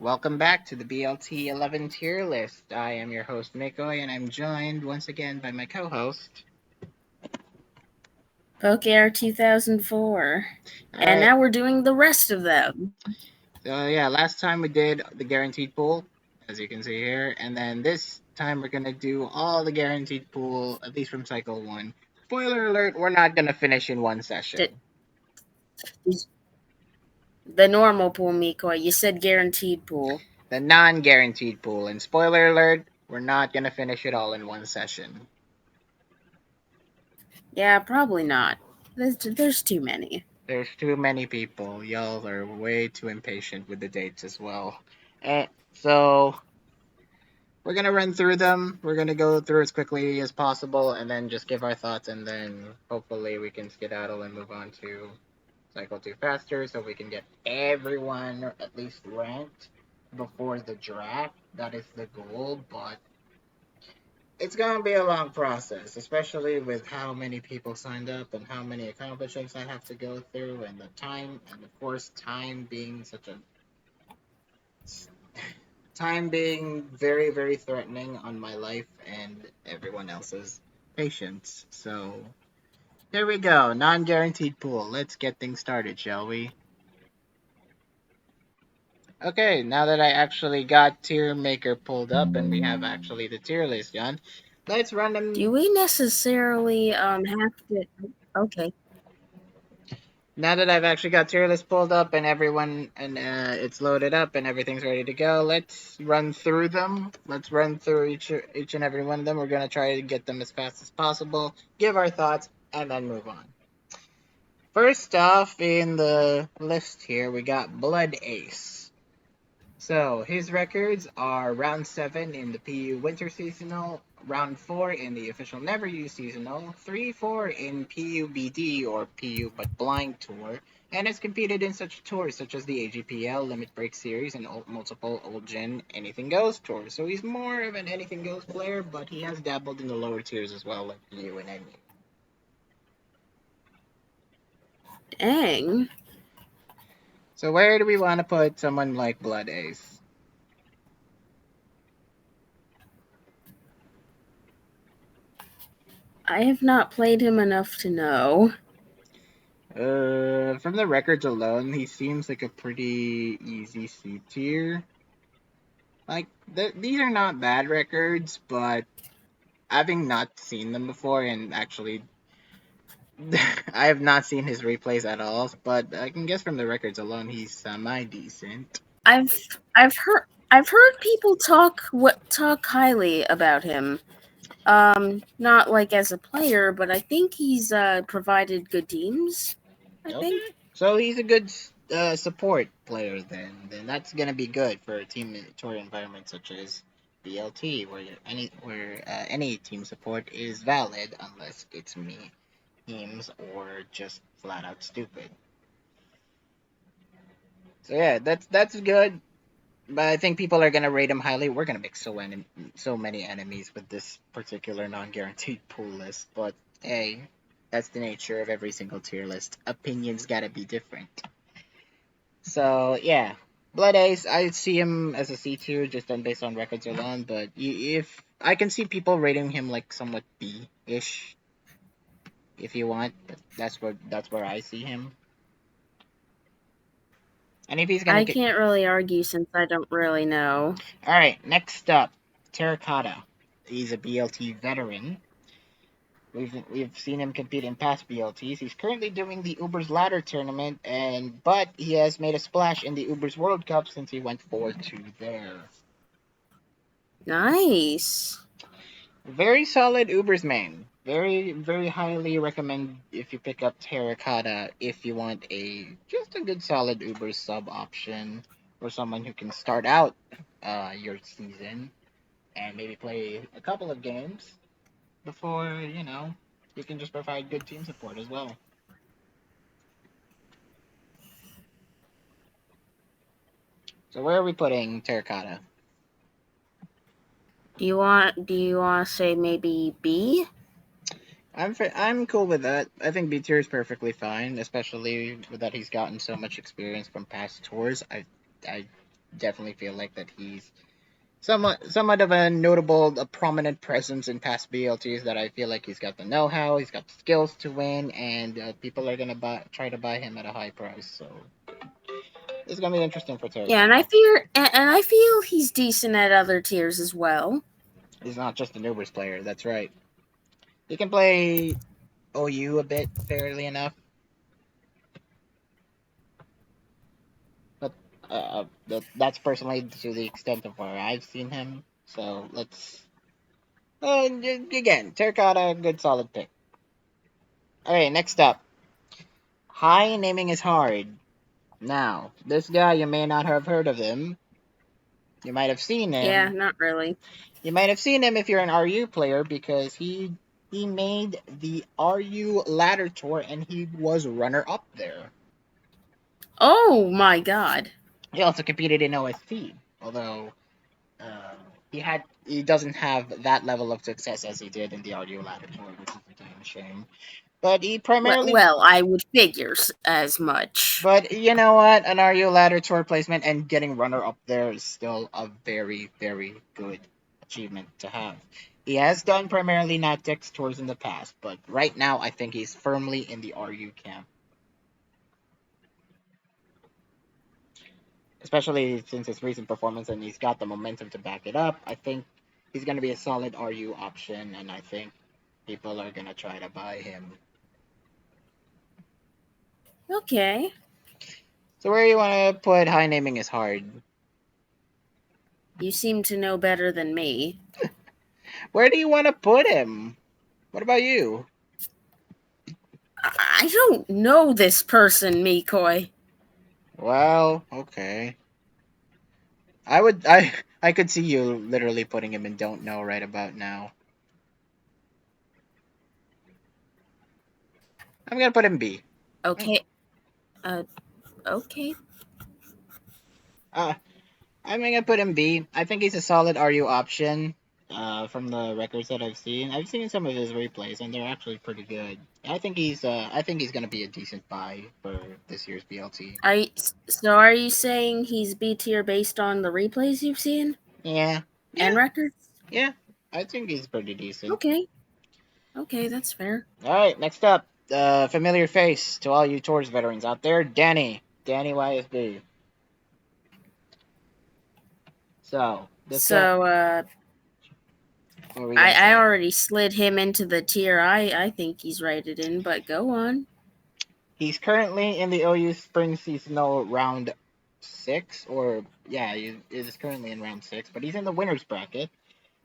Welcome back to the BLT 11 tier list. I am your host, MCoy, and I'm joined once again by my co host. PokeR 2004. And Alright, now we're doing the rest of them. so yeah, last time we did the guaranteed pool, as you can see here, and then this time we're gonna do all the guaranteed pool, at least from cycle 1. Spoiler alert, we're not gonna finish in one D- session. The normal pool, Miko. You said guaranteed pool. The non guaranteed pool, and spoiler alert, we're not gonna finish it all in one session. Yeah, probably not. There's too many. There's too many people. Y'all are way too impatient with the dates as well. So we're gonna run through them. We're gonna go through as quickly as possible, and then just give our thoughts, and then hopefully we can skedaddle and move on to cycle 2 faster, so we can get everyone at least ranked before the draft. That is the goal, but it's gonna be a long process, especially with how many people signed up and how many accomplishments I have to go through, and the time, and of course, time being very, very threatening on my life and everyone else's patience. So here we go, non-guaranteed pool. Let's get things started, shall we? Okay, now that I actually got tier maker pulled up and we have actually the tier list, John, let's run Do them. we necessarily have to? Okay. Now that I've actually got tier list pulled up and everyone and it's loaded up and everything's ready to go, let's run through them. Let's run through each and every one of them. We're gonna try to get them as fast as possible, give our thoughts, and then move on. First off, in the list here, we got Blood Ace. So his records are round 7 in the PU Winter Seasonal, round 4 in the official Never Use Seasonal, 3-4 in PUBD or PU But Blind Tour, and has competed in such tours such as the AGPL, Limit Break Series, and multiple Old Gen Anything Goes tours. So he's more of an Anything Goes player, but he has dabbled in the lower tiers as well, like PU and NU. Dang. So where do we want to put someone like Blood Ace? I have not played him enough to know. From the records alone, he seems like a pretty easy C tier. Like these are not bad records, but having not seen them before, and actually, I have not seen his replays at all. But I can guess from the records alone, he's semi decent. I've I've heard people talk highly about him. Not like as a player, but I think he's provided good teams. I Okay, think. so he's a good support player then. Then that's gonna be good for a team tour environment such as BLT, where any team support is valid unless it's me teams or just flat out stupid. So yeah, that's good. But I think people are gonna rate him highly. We're gonna make so many enemies with this particular non-guaranteed pool list. But hey, that's the nature of every single tier list. Opinions gotta be different. So yeah, Blood Ace, I see him as a C tier just on based on records alone. But if I can see people rating him like somewhat B ish if you want, but that's where I see him. And if he's gonna I get can't really argue since I don't really know. all right, next up, Terracotta. He's a BLT veteran. We've seen him compete in past BLTs. He's currently doing the Uber's Ladder tournament, but he has made a splash in the Uber's World Cup since he went 4-2 there. Nice. Very solid Uber's main. Very very highly recommend if you pick up Terracotta if you want a good solid Uber sub option for someone who can start out your season and maybe play a couple of games before, you can just provide good team support as well. So where are we putting Terracotta? Do you want to say maybe B? I'm cool with that. I think B tier is perfectly fine, especially with that he's gotten so much experience from past tours. I definitely feel like that he's somewhat of a notable, a prominent presence in past BLTs. That I feel like he's got the know-how, he's got the skills to win, and people are gonna try to buy him at a high price. So it's gonna be interesting for Yeah, and I Terracotta. fear, and I feel he's decent at other tiers as well. He's not just a Nubers player. That's right. He can play OU a bit, fairly enough, but that's personally to the extent of where I've seen him. So let's again, Terracotta, good solid pick. All right, next up, high naming is hard. Now, this guy, you may not have heard of him. You might have seen Yeah, him. not really. You might have seen him if you're an RU player because he made the RU ladder tour and he was runner up there. Oh my god. He also competed in OST, although he doesn't have that level of success as he did in the RU ladder tour, which is a damn shame. But he primarily Well, I would figure as much. But you know what? An RU ladder tour placement and getting runner up there is still a very, very good achievement to have. He has done primarily Natix tours in the past, but right now I think he's firmly in the RU camp. Especially since his recent performance and he's got the momentum to back it up. I think he's going to be a solid RU option, and I think people are going to try to buy him. Okay. So where you want to put high naming is hard. You seem to know better than me. Where do you want to put him? What about you? I don't know this person, MCoy. Well, okay. I could see you literally putting him in don't know right about now. I'm gonna put him B. Okay. Uh, okay. Uh, I'm gonna put him B. I think he's a solid RU option. From the records that I've seen some of his replays, and they're actually pretty good. I think he's gonna be a decent buy for this year's BLT. Are you saying he's B tier based on the replays you've seen Yeah, and yeah, records? yeah. I think he's pretty decent. Okay. Okay, that's fair. All right, next up, familiar face to all you Tours veterans out there, Danny. Danny YSB. So this guy, So, what were we gonna I say? already slid him into the tier I think he's rated in, but go on. He's currently in the OU Spring Seasonal round 6, or yeah, he is currently in round 6, but he's in the winners bracket.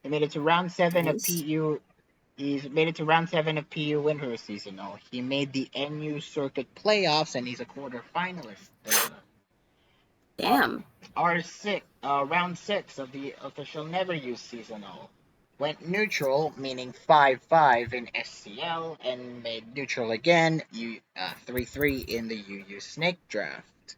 He made it to round 7 of Nice. PU. He's made it to round 7 of PU Winners Seasonal. He made the NU Circuit playoffs, and he's a quarterfinalist there. Damn. Round 6 of the official Never Use Seasonal went neutral, meaning 5-5 in SCL, and made neutral again, 3-3 in the UU Snake Draft.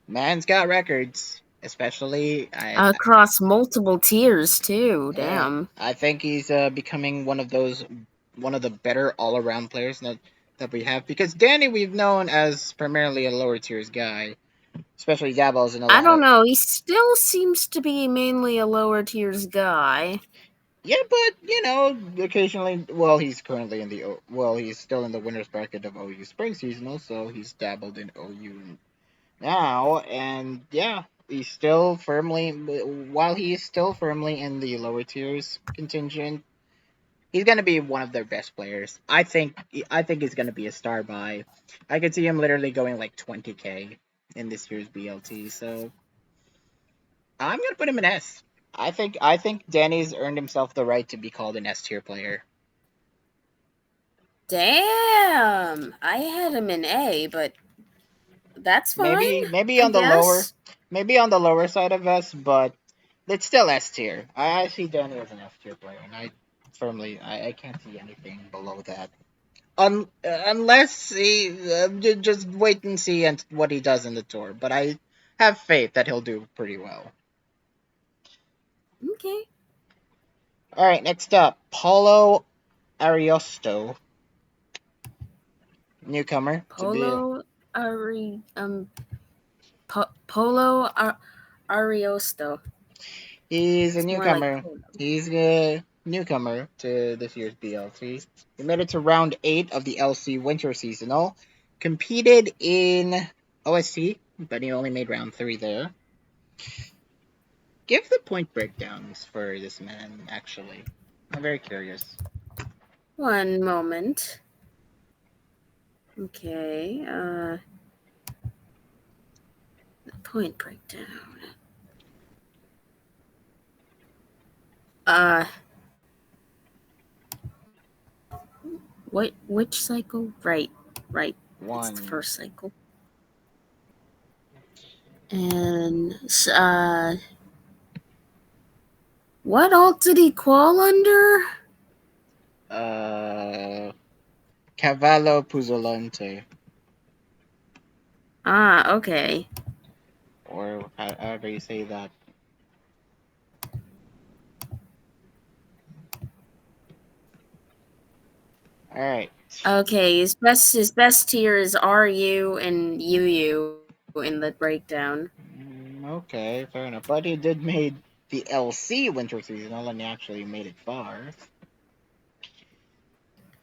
Man's got records, especially Across multiple tiers too. Damn. I think he's becoming one of the better all around players that we have, because Danny we've known as primarily a lower tiers guy, especially dabbles in a I lot don't of. know. He still seems to be mainly a lower tiers guy. Yeah, but occasionally, well, he's currently in he's still in the winners bracket of OU Spring Seasonal, so he's dabbled in OU now, and yeah, he's still firmly, while he is still firmly in the lower tiers contingent, he's gonna be one of their best players. I think he's gonna be a star buy. I could see him literally going like 20K in this year's BLT, so I'm gonna put him in S. I think Danny's earned himself the right to be called an S tier player. Damn. I had him in A, but that's fine, Maybe I on the lower guess. maybe on the lower side of S, but it's still S tier. I see Danny as an S tier player, and I can't see anything below that. Unless he just wait and see what he does in the tour, but I have faith that he'll do pretty well. Okay. All right, next up, Paulo Ariosto, newcomer to be. Polo Polo Ariosto. He's a It's more like newcomer. Polo. He's a newcomer to this year's BLT. He made it to round 8 of the LC Winter Seasonal. Competed in OST, but he only made round 3 there. Give the point breakdowns for this man, actually. I'm very curious. One moment. Okay, the point breakdown. Uh, which cycle? Right. It's the 1. first cycle. And what alt did he qual under? Cavallo Puzzolante. Ah, okay. Or however you say that. Alright. Okay, his best tier is RU and UU in the breakdown. Okay, fair enough. But he did made the LC Winter Seasonal and he actually made it far.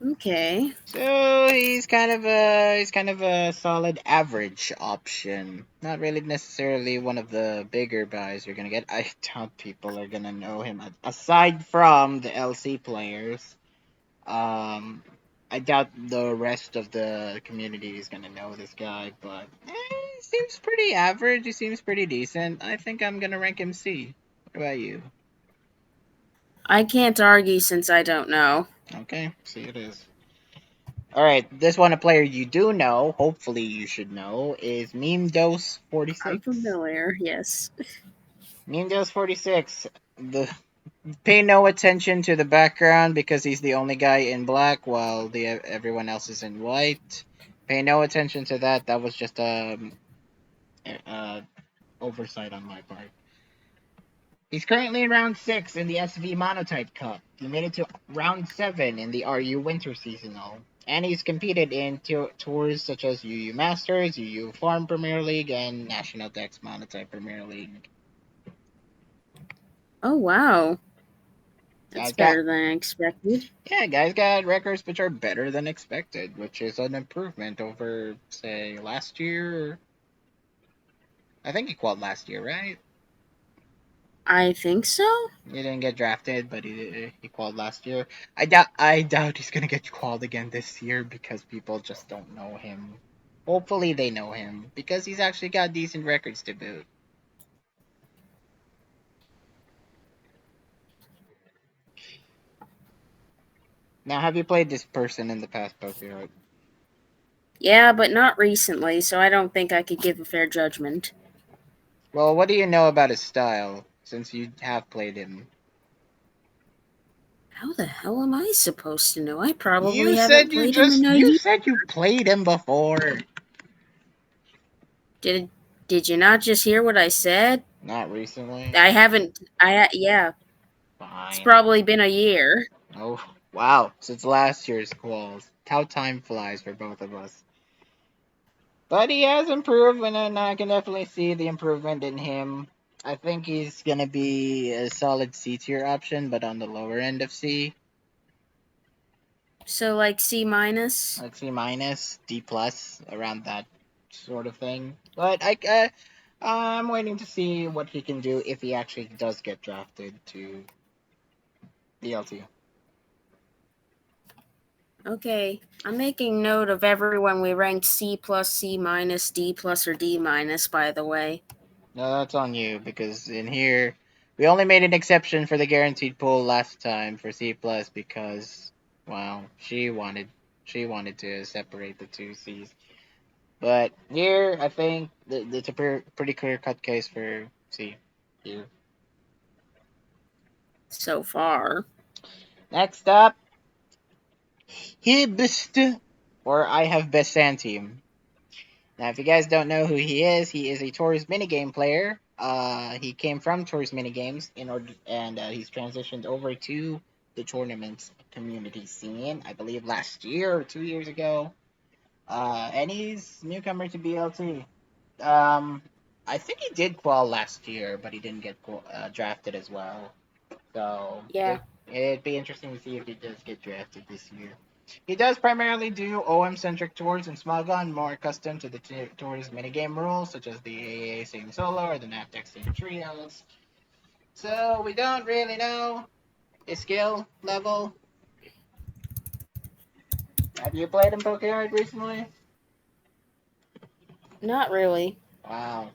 Okay. So he's kind of a solid average option. Not really necessarily one of the bigger buys you're gonna get. I doubt people are gonna know him aside from the LC players. I doubt the rest of the community is gonna know this guy, but he seems pretty average. He seems pretty decent. I think I'm gonna rank him C. What about you? I can't argue since I don't know. Okay, C it is. Alright, this one a player you do know, hopefully you should know, is Meme Dose I'm 46. familiar, yes. Meme Dose 46. The Pay no attention to the background because he's the only guy in black while everyone else is in white. Pay no attention to that. That was just a oversight on my part. He's currently in round 6 in the SV Monotype Cup. He made it to round 7 in the RU Winter Seasonal. And he's competed in tours such as UU Masters, UU Farm Premier League, and National Dex Monotype Premier League. Oh, wow. That's Guys got better than I expected. Yeah, guys got records which are better than expected, which is an improvement over, say, last year. I think he qualified last year, right? I think so. He didn't get drafted, but he qualified last year. I doubt he's gonna get qualified again this year because people just don't know him. Hopefully they know him because he's actually got decent records to boot. Now, have you played this person in the past, Pokeyard? Yeah, but not recently, so I don't think I could give a fair judgment. Well, what do you know about his style since you have played him? How the hell am I supposed to know? I probably You haven't said you played him just in a you year. said you played him before. Did did you not just hear what I said? Not recently. I haven't. Yeah. It's Fine. probably been a year. Oh wow! Since last year's quals, how time flies for both of us. But he has improved, and I can definitely see the improvement in him. I think he's gonna be a solid C tier option, but on the lower end of C, So like C minus. like C minus, D plus, around that sort of thing. But I'm waiting to see what he can do if he actually does get drafted to BLT. Okay. I'm making note of everyone we ranked C plus, C minus, D plus, or D minus, by the way. No, that's on you because in here we only made an exception for the guaranteed pool last time for C plus because well she wanted to separate the two C's. But here I think it's a pretty clear cut case for C here. So far. Next up, Hibst or I have best sand team. Now, if you guys don't know who he is a Tours minigame player. He came from Tours minigames in order, and he's transitioned over to the tournament community scene. I believe last year or 2 years ago. And he's newcomer to BLT. Um, I think he did qual last year, but he didn't get drafted as well. So Yeah. it'd be interesting to see if he does get drafted this year. He does primarily do OM centric tours in small gun, more accustomed to the tours minigame rules, such as the AA Same Solo or the NAPTEC Same Trios. So we don't really know his skill level. Have you played him Pokeyard recently? Not really. Wow.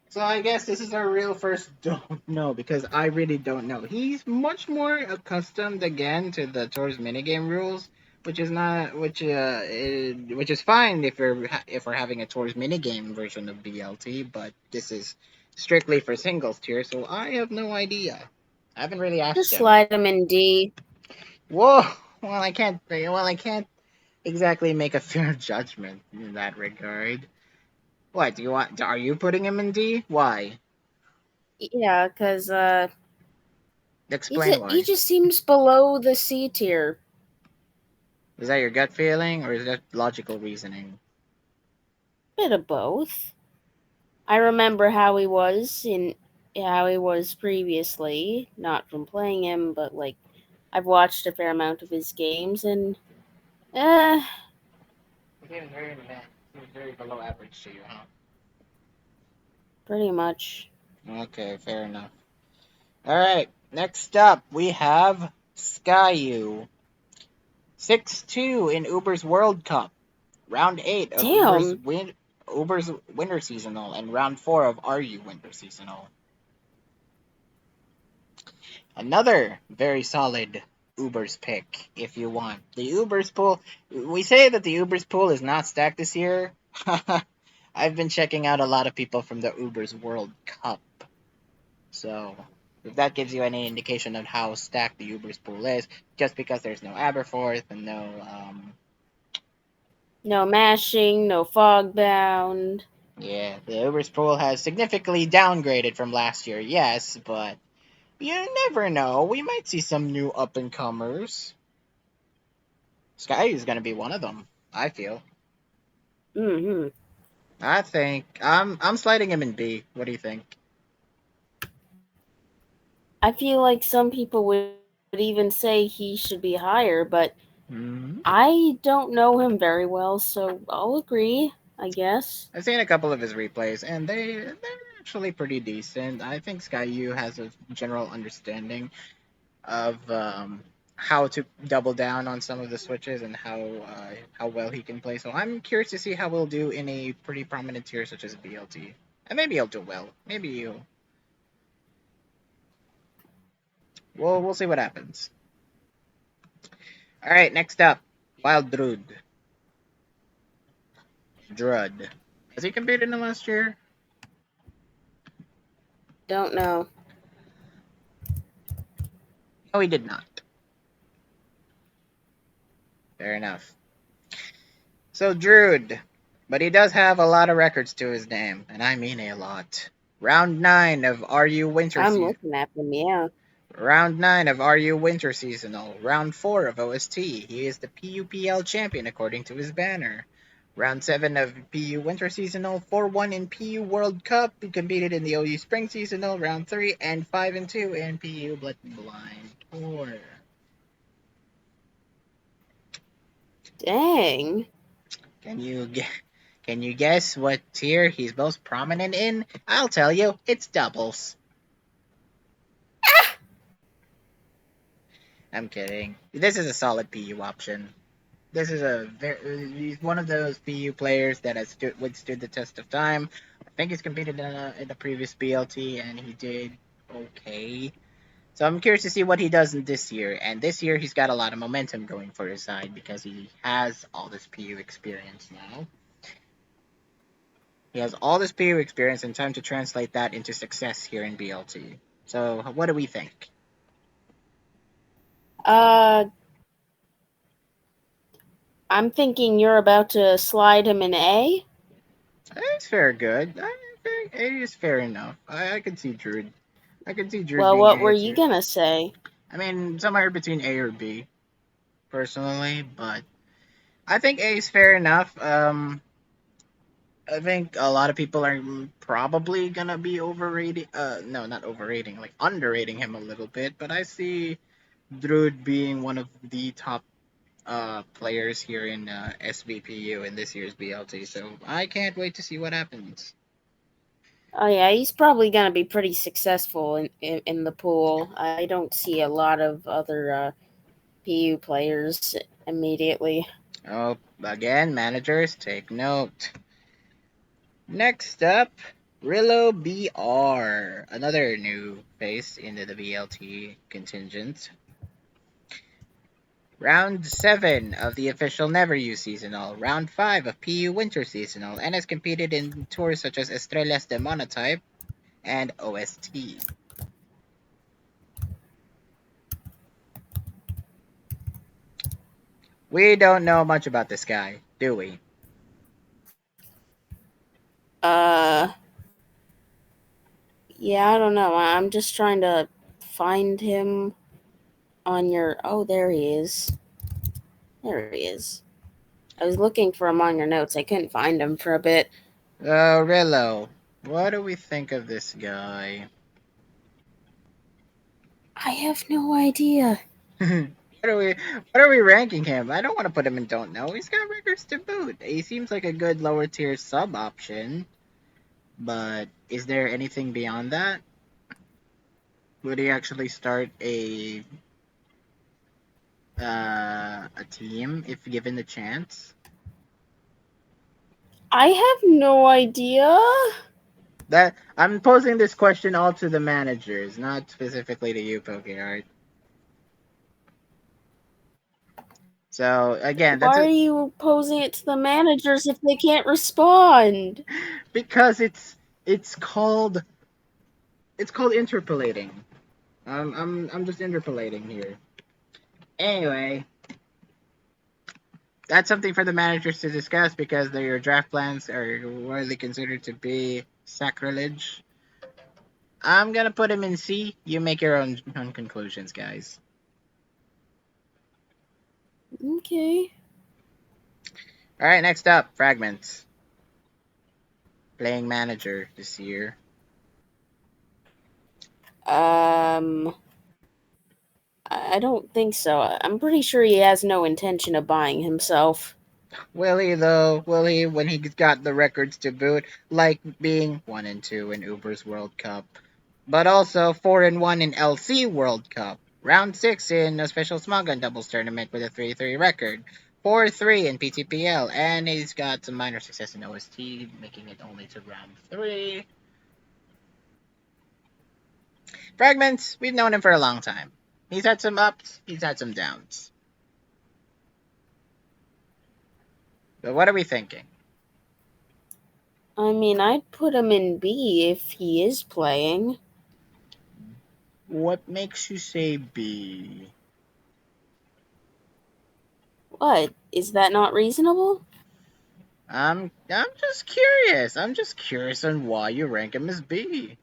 So I guess this is our real first don't know because I really don't know. He's much more accustomed again to the tour's minigame rules, which is not which is fine if we're having a tour's minigame version of BLT, but this is strictly for singles tier, so I have no idea. I haven't really asked Just him. slide him in D. Whoa. I can't exactly make a fair judgment in that regard. What do you want? Are you putting him in D? Why? Yeah, because Explain he why. just seems below the C tier. Is that your gut feeling or is that logical reasoning? Bit of both. I remember how he was previously, not from playing him, but like I've watched a fair amount of his games, and eh, He seems very meh. Seems very below average to you, huh? pretty much. Okay, fair enough. Alright, next up we have Skyu. 6-2 in Uber's World Cup. Round 8 of Damn, Uber's Winter Seasonal and round 4 of RU Winter Seasonal. Another very solid Uber's pick, if you want. The Uber's pool, we say that the Uber's pool is not stacked this year. I've been checking out a lot of people from the Uber's World Cup. So, if that gives you any indication of how stacked the Uber's pool is, just because there's no Aberforth and no, no mashing, no fog bound. yeah, the Uber's pool has significantly downgraded from last year, yes, but you never know. We might see some new up and comers. Sky is going to be one of them, I feel. Hmm. I think I'm sliding him in B. What do you think? I feel like some people would even say he should be higher, but Hmm. I don't know him very well, so I'll agree, I guess. I've seen a couple of his replays, and they're actually pretty decent. I think Sky U has a general understanding of how to double down on some of the switches and how well he can play. So I'm curious to see how we'll do in a pretty prominent tier such as BLT. And maybe he'll do well. Maybe you. We'll see what happens. All right, next up, Wild Druid. Drud. Has he competed in the last year? Don't know. No, he did not. Fair enough. So Druid, but he does have a lot of records to his name, and I mean a lot. Round 9 of RU Winter I'm Season. looking at them, yeah. Round 9 of RU Winter Seasonal. Round 4 of OST. He is the PUPL champion according to his banner. Round 7 of PU Winter Seasonal. 4-1 in PU World Cup. He competed in the OU Spring Seasonal. Round 3 and 5-2 in PU Blind Tour. Dang. Can you can you guess what tier he's most prominent in? I'll tell you, it's doubles. I'm kidding. This is a solid PU option. This is he's one of those PU players that has withstood the test of time. I think he's competed in the previous BLT and he did okay. So I'm curious to see what he does in this year. And this year he's got a lot of momentum going for his side because he has all this PU experience now. He has all this PU experience and time to translate that into success here in BLT. So what do we think? Uh, I'm thinking you're about to slide him in A. It's fair good. It is fair enough. I can see Druid. I can see Druid Well, being what A were you tier. gonna say? I mean, somewhere between A or B, personally, but I think A is fair enough. I think a lot of people are probably gonna be overrating. No, not overrating, like underrating him a little bit. But I see Druid being one of the top players here in SVPU in this year's BLT. So I can't wait to see what happens. Oh yeah, he's probably gonna be pretty successful in the pool. I don't see a lot of other PU players immediately. Oh, again, managers, take note. Next up, Rillo BR, another new face into the BLT contingent. Round 7 of the official Never Use Seasonal, Round 5 of PU Winter Seasonal, and has competed in tours such as Estrellas de Monotype and OST. We don't know much about this guy, do we? Uh, yeah, I don't know. I'm just trying to find him on your. Oh, there he is. There he is. I was looking for him on your notes. I couldn't find him for a bit. Rillo, what do we think of this guy? I have no idea. What are we ranking him? I don't want to put him in don't know. He's got records to boot. He seems like a good lower tier sub option, but is there anything beyond that? Would he actually start a team if given the chance? I have no idea. That I'm posing this question all to the managers, not specifically to you, PokeArt. So again, Why are you posing it to the managers if they can't respond? because it's called interpolating. I'm just interpolating here. Anyway, that's something for the managers to discuss because their draft plans are widely considered to be sacrilege. I'm gonna put him in C. You make your own conclusions, guys. Okay. All right, next up, Fragment. Playing manager this year. Um, I don't think so. I'm pretty sure he has no intention of buying himself. Will he though? Will he when he's got the records to boot, like being 1-2 in Uber's World Cup, but also 4-1 in LC World Cup, round 6 in a special Smog Gun doubles tournament with a 3-3 record, 4-3 in PTPL, and he's got some minor success in OST, making it only to round 3. Fragments, we've known him for a long time. He's had some ups, he's had some downs. But what are we thinking? I mean, I'd put him in B if he is playing. What makes you say B? What? Is that not reasonable? I'm just curious. I'm just curious on why you rank him as B.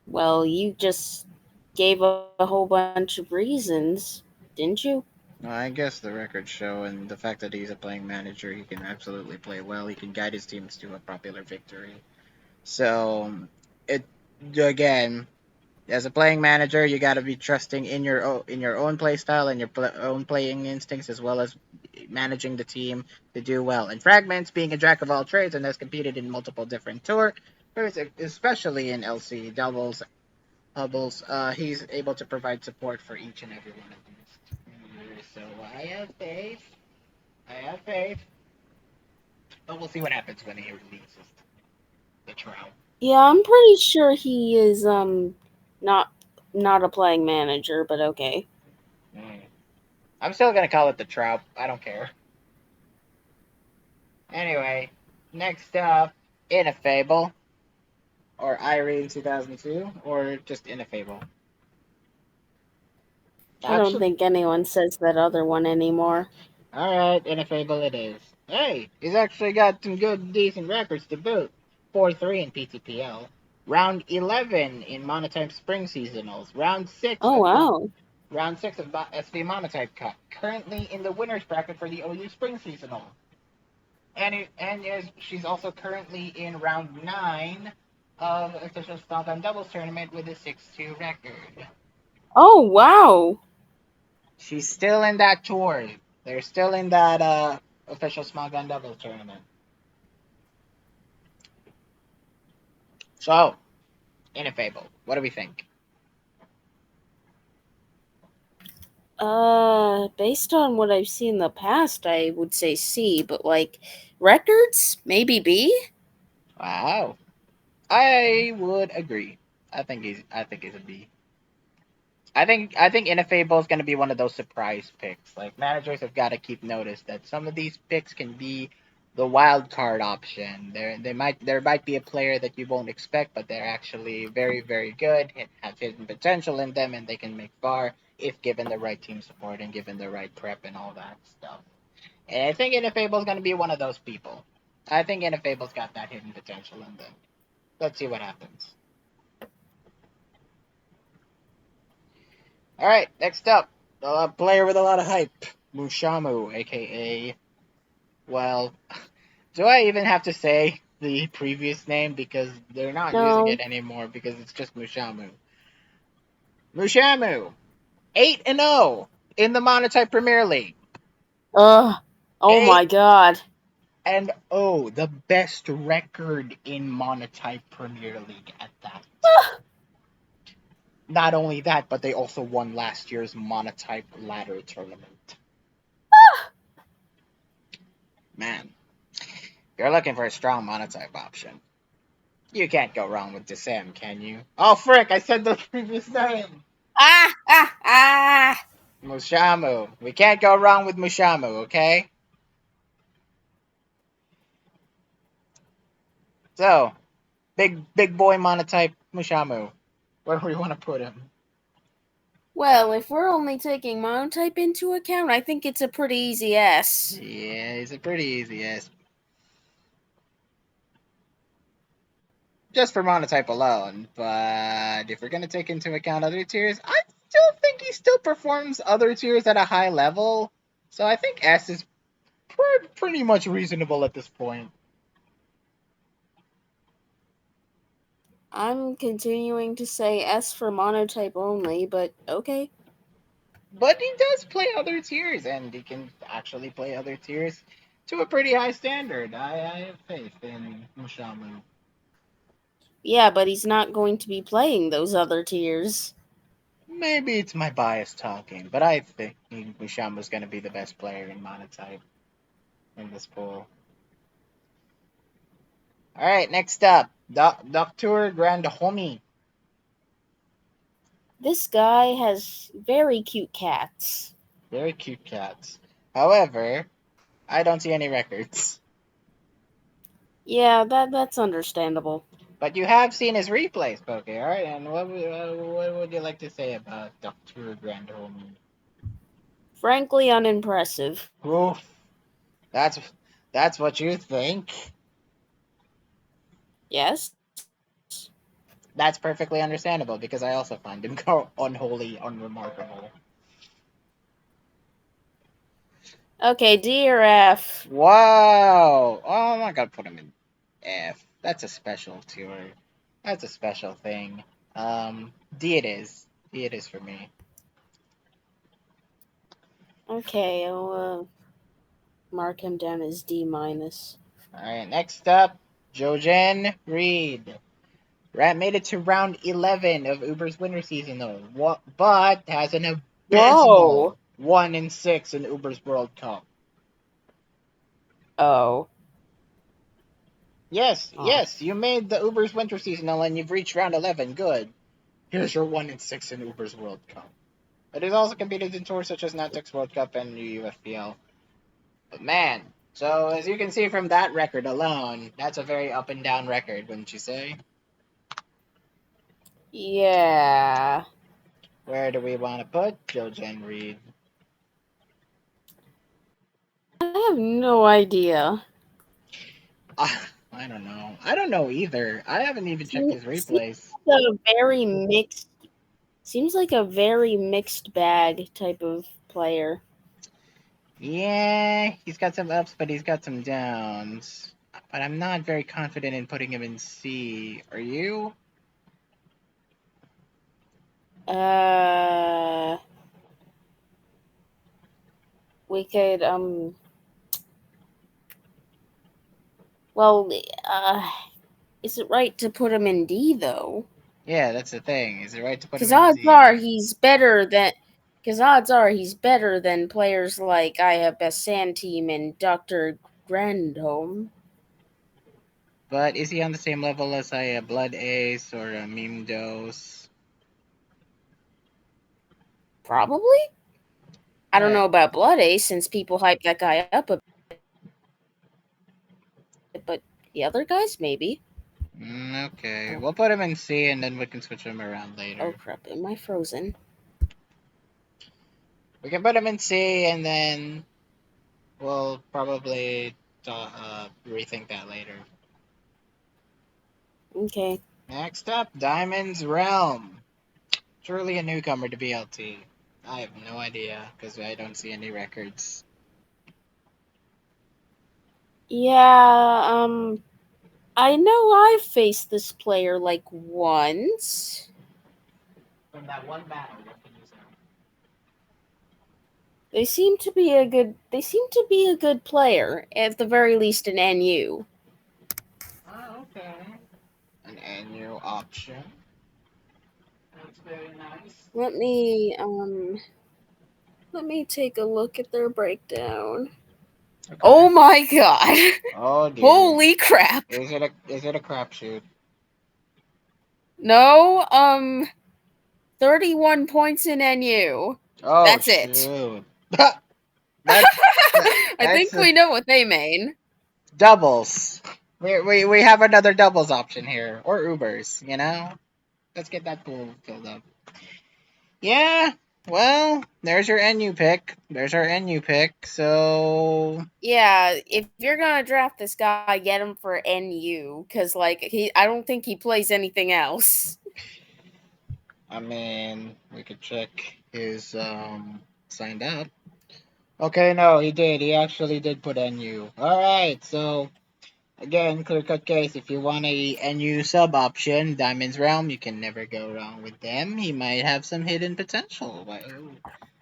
Well, you just gave a whole bunch of reasons, didn't you? Well, I guess the records show, and the fact that he's a playing manager, he can absolutely play well. He can guide his teams to a popular victory. So, it again, as a playing manager, you got to be trusting in your own play style and your own playing instincts, as well as managing the team to do well. And Fragments, being a jack of all trades and has competed in multiple different tours, especially in LC doubles, hubbles, he's able to provide support for each and every one of these. So I have faith. I have faith. But we'll see what happens when he releases the trout. Yeah, I'm pretty sure he is not not a playing manager, but okay. Mm. I'm still gonna call it the trout. I don't care. Anyway, next up, In a Fable, or Irene 2002, or just In a Fable. I don't Actually, think anyone says that other one anymore. alright, In a Fable it is. Hey, he's actually got some good, decent records to boot. 4-3 in PTPL. Round 11 in Monotime Spring Seasonals. Round 6 Oh of wow. Round 6 of SV Monotype Cup. Currently in the winner's bracket for the OU Spring Seasonal. And she's also currently in round 9 of official Stockholm Doubles Tournament with a 6-2 record. Oh, wow. She's still in that tour. They're still in that official Small Gun Doubles Tournament. So, Ineffable, what do we think? Based on what I've seen in the past, I would say C, but like records, maybe B. Wow, I would agree. I think he's a B. I think Ineffable is going to be one of those surprise picks. Like managers have got to keep notice that some of these picks can be the wild card option. There might be a player that you won't expect, but they're actually very good. Have hidden potential in them, and they can make far if given the right team support and given the right prep and all that stuff. And I think Ineffable is going to be one of those people. I think Ineffable's got that hidden potential in them. Let's see what happens. All right, next up, a player with a lot of hype, Mushamu, aka, well, do I even have to say the previous name because they're not using No. it anymore because it's just Mushamu. Mushamu, 8-0 in the Monotype Premier League. Oh 8 my god. and oh, the best record in Monotype Premier League at that. Not only that, but they also won last year's Monotype Ladder Tournament. Man, you're looking for a strong monotype option. You can't go wrong with Desam, can you? Oh, frick, I said the previous name! Ah ah ah. Mushamu. We can't go wrong with Mushamu, okay? So, big boy monotype Mushamu. Where do we want to put him? Well, if we're only taking monotype into account, I think it's a pretty easy S. Yeah, he's a pretty easy yes. Just for monotype alone, but if we're going to take into account other tiers, I still think he still performs other tiers at a high level. So I think S is pretty much reasonable at this point. I'm continuing to say S for monotype only, but okay. But he does play other tiers, and he can actually play other tiers to a pretty high standard. I have faith in Mushamu. Yeah, but he's not going to be playing those other tiers. Maybe it's my bias talking, but I think Mushamu's going to be the best player in Monotype in this pool. All right, next up, Doctor Grand Homie. This guy has very cute cats. Very cute cats. However, I don't see any records. Yeah, that's understandable. But you have seen his replays, Poke, alright? And what would you like to say about Dr. Grand Homie? Frankly, unimpressive. Oof. That's that's what you think. Yes? That's perfectly understandable because I also find him unholy, unremarkable. Okay, D or F? Wow. Oh, I'm not gonna put him in F. That's a special tour. That's a special thing. D it is. D it is for me. Okay, I'll mark him down as D minus. Alright, next up, Jojen Reed. Rat made it to round 11 of Uber's winter season though, but has an Whoa! abysmal 1-6 in Uber's World Cup. Oh. Yes, you made the Uber's winter seasonal and you've reached round 11. Good. Here's your 1-6 in Uber's World Cup. It is also competed in tours such as Natix World Cup and UFPL. But man, so as you can see from that record alone, that's a very up and down record, wouldn't you say? Yeah. Where do we want to put Jojen Reed? I have no idea. I don't know. I don't know either. I haven't even checked his Seems replays. like a very mixed. Seems like a very mixed bag type of player. Yeah, he's got some ups, but he's got some downs. But I'm not very confident in putting him in C. Are you? Uh, we could Well, is it right to put him in D though? Yeah, that's the thing. Is it right to put him Because in odds D? are he's better than. Because odds are he's better than players like I have Bessan Team and Doctor Grandhome. But is he on the same level as a Blood Ace or a Meme Dose? Probably. I don't Alright. know about Blood Ace since people hype that guy up a bit, but the other guys maybe. Okay. Oh, We'll put him in C and then we can switch him around oh later. crap! Am I frozen? We can put him in C and then we'll probably rethink that later. Okay. Next up, Diamond's Realm. Truly a newcomer to BLT. I have no idea because I don't see any records. Yeah. I know I've faced this player like once. From that one battle, what can you say? They seem to be a good. They seem to be a good player, at the very least in NU. Oh, okay. An annual option. That's very nice. Let me let me take a look at their breakdown. Okay. Oh my god. Oh dear. Holy crap. Is it a crapshoot? No, 31 points in NU. Oh That's it. shoot. that's I that's think we know what they mean. doubles. We have another doubles option here, or Ubers. Let's get that pool filled up. Yeah. Well, there's your NU pick. There's our NU pick. So Yeah, if you're gonna draft this guy, get him for NU, because like I don't think he plays anything else. I mean, we could check his signed up. Okay, no, he did. He actually did put NU. All right, so again, clear cut case. If you want a NU sub option, Diamond's Realm, you can never go wrong with them. He might have some hidden potential.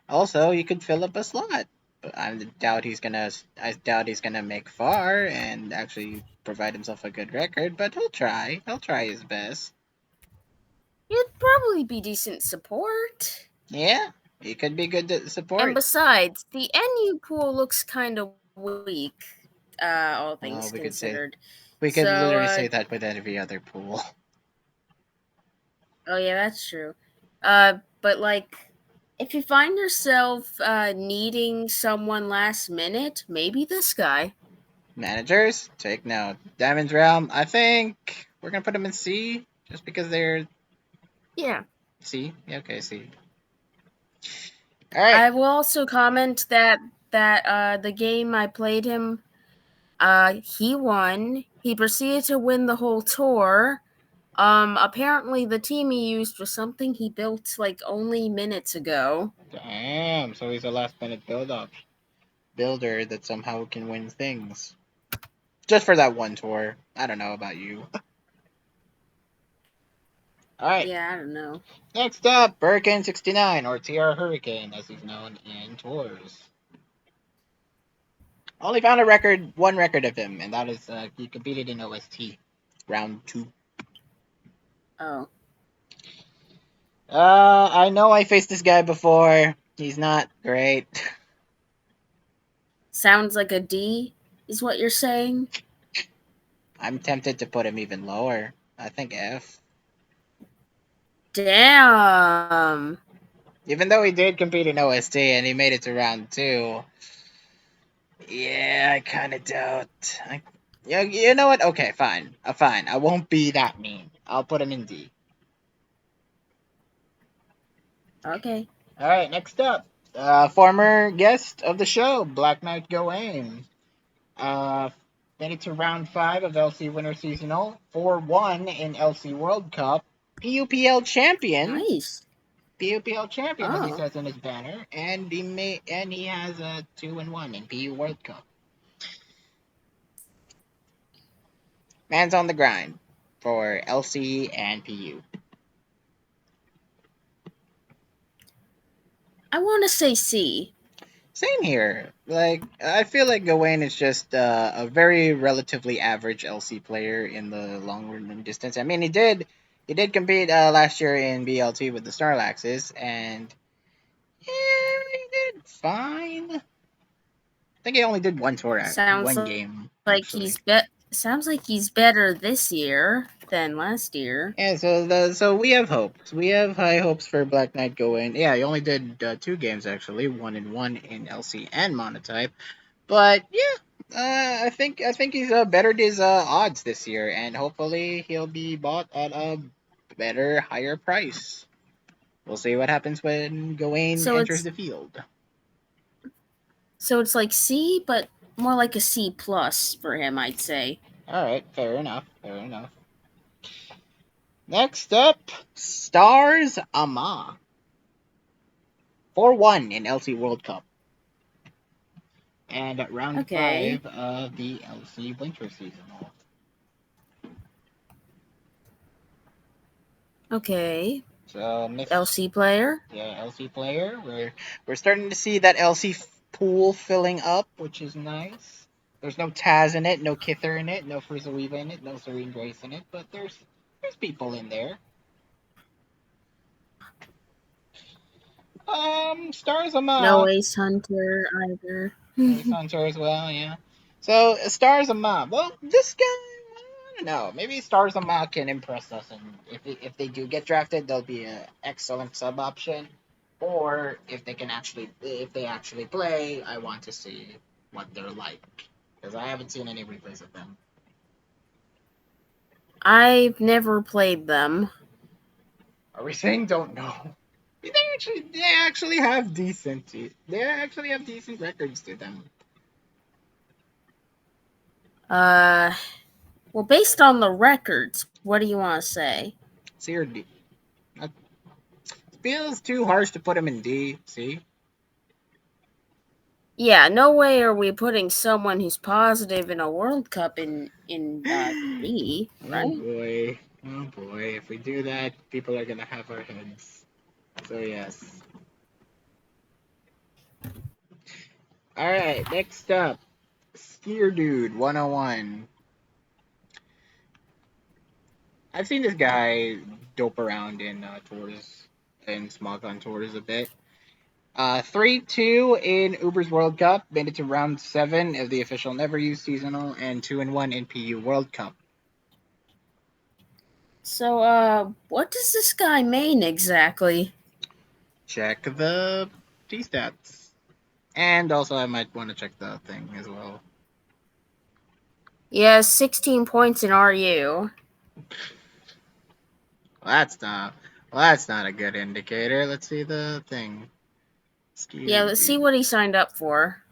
Also, you could fill up a slot. But I doubt he's gonna make far and actually provide himself a good record. But he'll try. He'll try his best. He'd probably be decent support. Yeah, he could be good to And support. besides, the NU pool looks kind of weak, all Well, things considered. we could So, literally say that with every other pool. oh yeah, that's true. But like, if you find yourself needing someone last minute, maybe this guy. Managers, take note. Diamond's Realm, I think we're gonna put them in C just because they're Yeah. C. Yeah, okay, C. All right. I will also comment that the game I played him, he won. He proceeded to win the whole tour. Apparently the team he used was something he built like only minutes ago. Damn. So he's a last minute builder that somehow can win things just for that one tour. I don't know about you. All right. Yeah, I don't know. Next up, Hurricane 69 or TR Hurricane as he's known in tours. Only found one record of him, and that is he competed in OST round 2. Oh. I know I faced this guy before. He's not great. Sounds like a D, is what you're saying? I'm tempted to put him even lower. I think F. Damn. Even though he did compete in OST and he made it to round 2. Yeah, I kind of doubt. Yeah, you know what? Okay, fine. Fine. I won't be that mean. I'll put him in D. Okay. All right, next up, former guest of the show, Black Knight Goain. Uh, Made it to round 5 of LC Winter Seasonal, 4-1 in LC World Cup, PUPL champion, Nice. PUPL champion, as he Oh, says in his banner, and he has a 2-1 in PU World Cup. Man's on the grind for LC and PU. I want to say C. Same here. Like, I feel like Gawain is just a very relatively average LC player in the long run distance. I mean, he did compete last year in BLT with the Snorlaxes, and yeah, he did fine. I think he only did one tour at Sounds one game like actually. sounds like he's better this year than last year. Yeah, so we have hopes. We have high hopes for Black Knight Gawain. Yeah, he only did 2 games actually, 1-1 in LC and Monotype. But yeah, I think he's bettered his odds this year, and hopefully he'll be bought at a better, higher price. We'll see what happens when Gawain So enters it's the field. so it's like C, but more like a C plus for him, I'd say. All right, fair enough. Fair enough. Next up, Stars Ama 4-1 in LC World Cup, and at round Okay. 5 of the LC Winter Seasonal. Okay. So Miss LC player. Yeah, LC player. We're starting to see that LC pool filling up, which is nice. There's no Taz in it, no Kither in it, no Frizzleweave in it, no Serene Grace in it, but there's people in there. Stars No Ama. Ace Hunter either. Ace Hunter as well, yeah. So Stars Ama. Well, this guy, I don't know. Maybe Stars Ama can impress us, and if they do get drafted, they'll be an excellent sub option. Or if they actually play, I want to see what they're like because I haven't seen any replays of them. I've never played them. Are we saying don't know? They actually have decent records to them. Uh, well, based on the records, what do you want to say? C or D? Feels too harsh to put him in D. C. Yeah, no way are we putting someone who's positive in a World Cup in D, Oh right? boy. Oh boy. If we do that, people are gonna have our heads. So yes. Alright, next up. Skier Dude 101. I've seen this guy dope around in tours in Smog on tours a bit. 3-2 in Uber's World Cup, made it to round 7 of the official Never Use seasonal, and 2-1 in PU World Cup. So, what does this guy mean exactly? Check the T stats. And also, I might want to check the thing as well. He has 16 points in RU. That's not a good indicator. Let's see the thing. Yeah, let's see what he signed up for.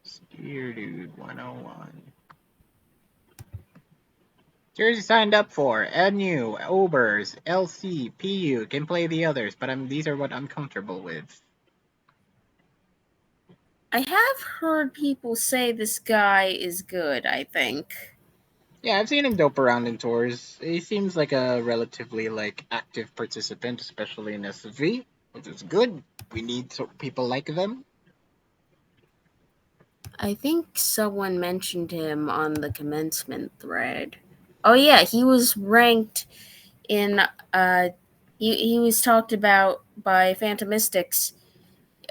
Skier Dude 101. Jersey signed up for NU, Obers, LC, PU. Can play the others, but these are what I'm comfortable with. I have heard people say this guy is good, I think. Yeah, I've seen him dope around in tours. He seems like a relatively active participant, especially in SV, which is good. We need people like them. I think someone mentioned him on the commencement thread. Oh yeah, he was ranked in he was talked about by Phantom Mystics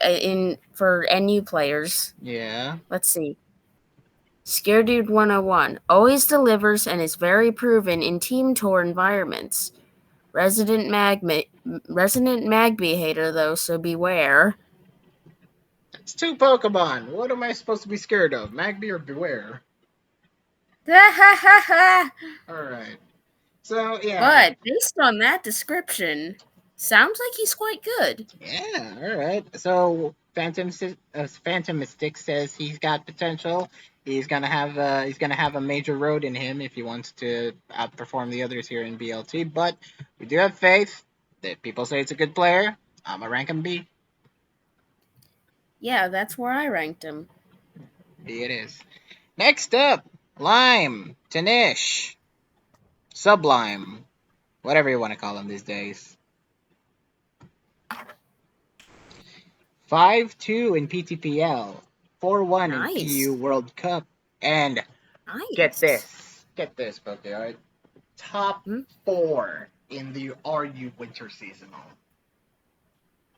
in for NU players. Yeah. Let's see. Scare Dude 101 always delivers and is very proven in team tour environments. Resident Magby hater though, so beware. It's 2 Pokemon. What am I supposed to be scared of? Magby or Beware? Alright. So, yeah. But based on that description, sounds like he's quite good. Yeah, alright. So, Phantom Mystic says he's got potential. He's gonna have a major road in him if he wants to outperform the others here in BLT. But we do have faith. If people say it's a good player, I'm gonna rank him B. Yeah, that's where I ranked him. B it is. Next up, Lime, Tanish, Sublime, whatever you want to call him these days. 5-2 in PTPL, 4-1 in PU Nice. World Cup, and get Nice. this, Pokeyard. Top Hmm? 4 in the RU Winter Seasonal.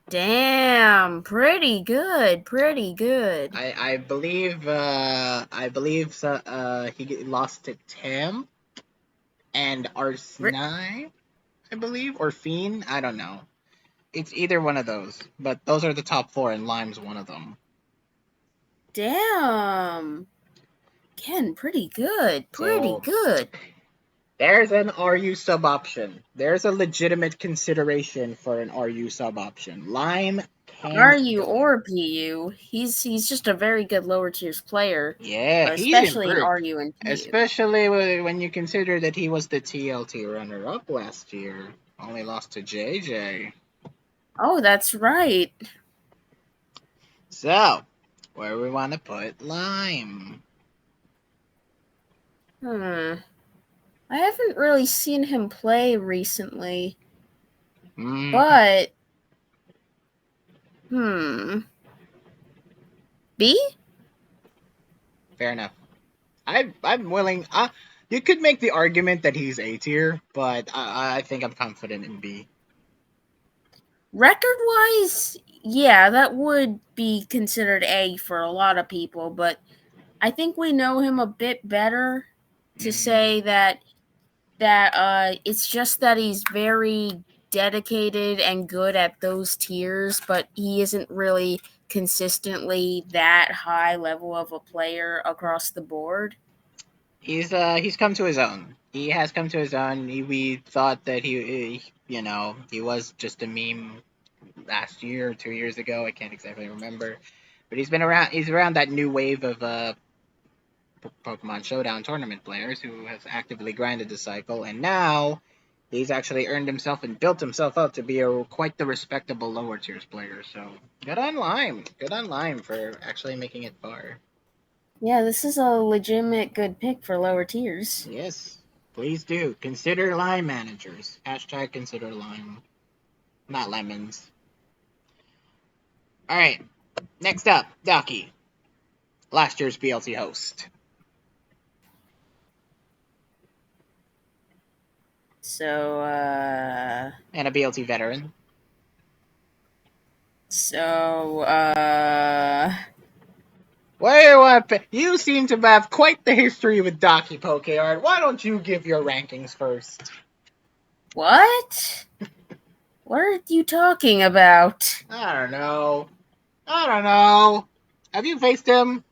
Damn, pretty good. Pretty good. I believe he lost to Tim and Arsnai, I believe, or Fiend. I don't know. It's either one of those, but those are the top 4, and Lime's one of them. Damn. Ken, pretty good. Pretty So good. there's an RU sub option. There's a legitimate consideration for an RU sub option. Lime can RU do it. or PU, he's just a very good lower tiers player, Yeah, he's especially in improved. RU and PU. Especially when you consider that he was the TLT runner up last year. Only lost to JJ. Oh, that's right. So, where we want to put Lime? Hmm. I haven't really seen him play recently, but B? Fair enough. I'm willing. You could make the argument that he's A tier, but I think I'm confident in B. Record wise, yeah, that would be considered A for a lot of people, but I think we know him a bit better to say that it's just that he's very dedicated and good at those tiers, but he isn't really consistently that high level of a player across the board. He's come to his own. He has come to his own. We thought that he was just a meme last year or 2 years ago. I can't exactly remember, but he's been around. He's around that new wave of Pokemon Showdown tournament players who has actively grinded the cycle, and now he's actually earned himself and built himself up to be quite the respectable lower tiers player. So good on Lime. Good on Lime for actually making it far. Yeah, this is a legitimate good pick for lower tiers. Yes, please do. Consider Lime managers. Hashtag consider Lime. Not lemons. Alright, next up, Ducky. Last year's BLT host. So, And a BLT veteran. so, What? You seem to have quite the history with Ducky Pokeart. Why don't you give your rankings first? what? What are you talking about? I don't know. I don't know. Have you faced him?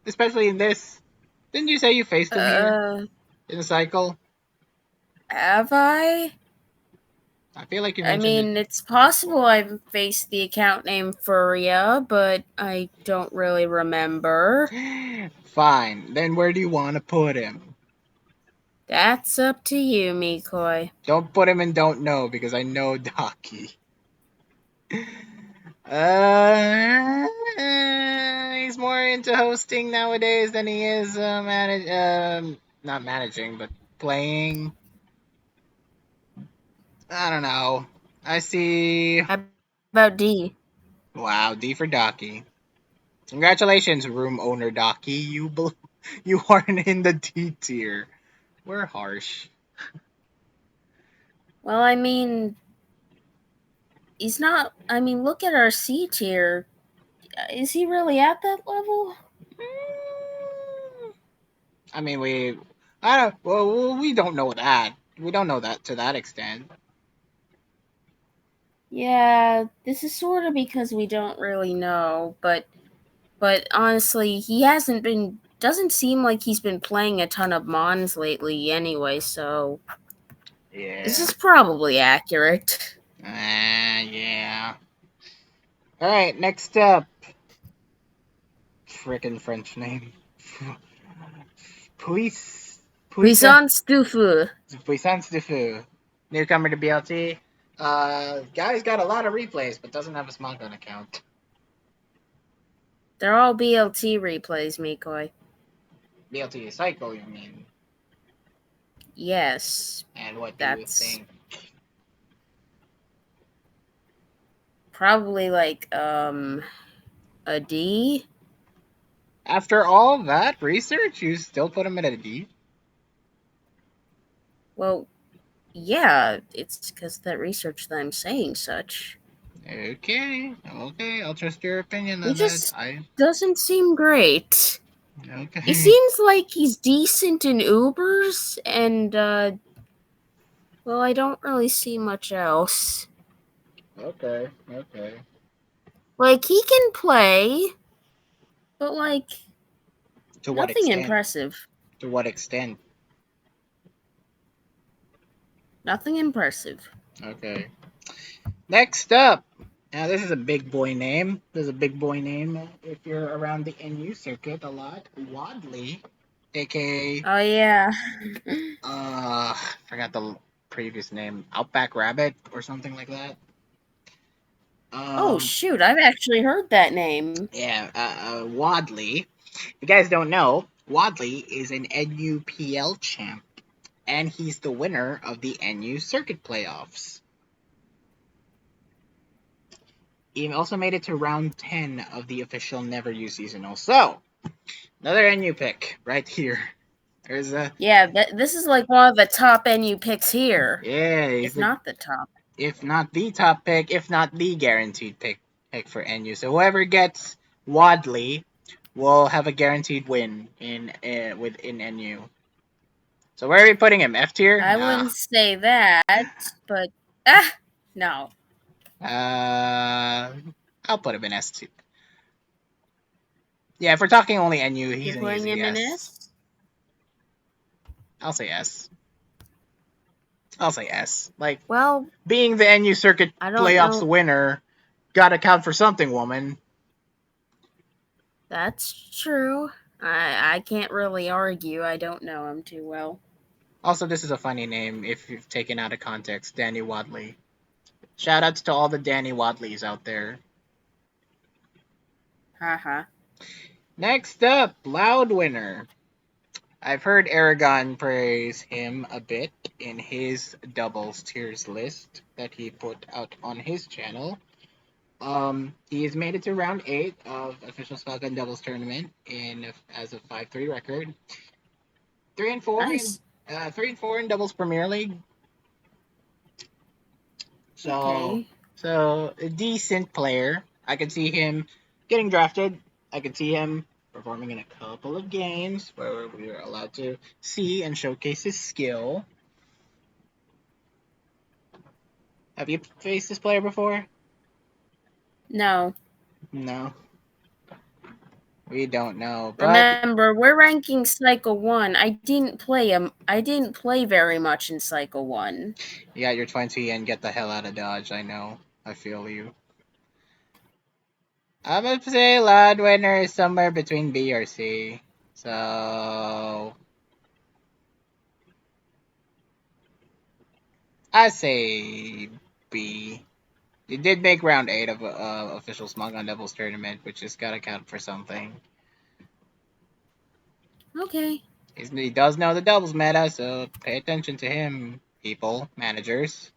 Especially in this? Didn't you say you faced him here? Uh, In the cycle? have I? I feel like you I mentioned it. mean, it's possible I've faced the account name Furia, but I don't really remember. Fine. Then where do you want to put him? That's up to you, MCoy. Don't put him in don't know because I know Ducky. Uh, he's more into hosting nowadays than he is not managing, but playing. I don't know. I see. How about D? Wow, D for Docky. Congratulations, room owner Docky. You aren't in the D tier. We're harsh. Well, I mean, he's not. I mean, look at our C tier. Is he really at that level? I mean, I don't. Well, we don't know that. We don't know that to that extent. Yeah, this is sort of because we don't really know, but honestly, he hasn't been. Doesn't seem like he's been playing a ton of Mons lately, anyway. So this Yeah. is probably accurate. Yeah. All right. Next up, frickin' French name. Puis. Puissance Puissance du feu. de feu. Newcomer to BLT. Guy's got a lot of replays, but doesn't have a Smogon account. They're all BLT replays, MCoy. BLT cycle, you mean? Yes, And what do you that's think? probably like a D. After all that research, you still put him at a D? Well, yeah, it's because of that research that I'm saying such. Okay, I'll trust your opinion He on that. just doesn't seem great. He Okay. seems like he's decent in Ubers, and well, I don't really see much else. Okay. Like he can play, but like To what nothing extent? impressive. To what extent? Nothing impressive. Okay. Next up. Now this is a big boy name. This is a big boy name if you're around the NU circuit a lot. Wadley, aka Oh yeah. forgot the previous name. Outback Rabbit or something like that. Oh Um, shoot, I've actually heard that name. yeah, Wadley. If you guys don't know, Wadley is an NUPL champ, and he's the winner of the NU circuit playoffs. He also made it to round 10 of the official Never You seasonal. So, another NU pick right here. There's a Yeah, this is like one of the top NU picks here, yeah, if not the top. if not the top pick, if not the guaranteed pick for NU. So whoever gets Wadley will have a guaranteed win within NU. So where are we putting him? F tier? I Nah. wouldn't say that, but ah, no. Uh, I'll put him in S tier. Yeah, if we're talking only NU, he's You're an putting easy him in S. S? I'll say S. I'll say S. Like Well, being the NU circuit I don't playoffs know. winner, gotta count for something, woman. That's true. I can't really argue. I don't know him too well. Also, this is a funny name if you've taken out of context. Danny Wadley. Shout outs to all the Danny Wadleys out there. Haha. Next up, Loud Winner. I've heard Aragon praise him a bit in his doubles tiers list that he put out on his channel. He has made it to round 8 of official Falcon doubles tournament as a 5-3 record. 3-4 in Nice. 3-4 in doubles Premier League. So Okay. so a decent player. I could see him getting drafted. I could see him performing in a couple of games where we are allowed to see and showcase his skill. Have you faced this player before? No. No. We don't know, but Remember, we're ranking Cycle 1. I didn't play him. I didn't play very much in Cycle 1. you got your 20 and get the hell out of Dodge. I know. I feel you. I'm gonna say Loud Winner is somewhere between B or C. So I say B. He did make round 8 of official Smog on Devils tournament, which has got to count for something. Okay. He does know the doubles meta, so pay attention to him, people, managers.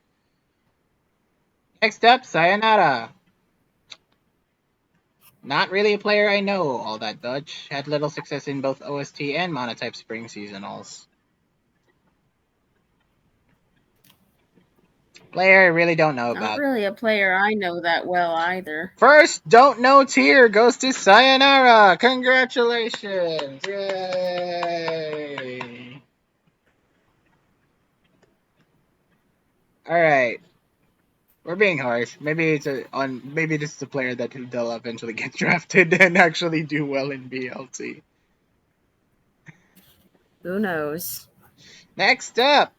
Next up, Sayonara. Not really a player I know all that Dutch. Had little success in both OST and Monotype Spring seasonals. Player I really don't know Not about. really a player I know that well either. First, don't know tier goes to Sayonara. Congratulations! Yay! All right, we're being harsh. Maybe maybe this is a player that they'll eventually get drafted and actually do well in BLT. Who knows? Next up,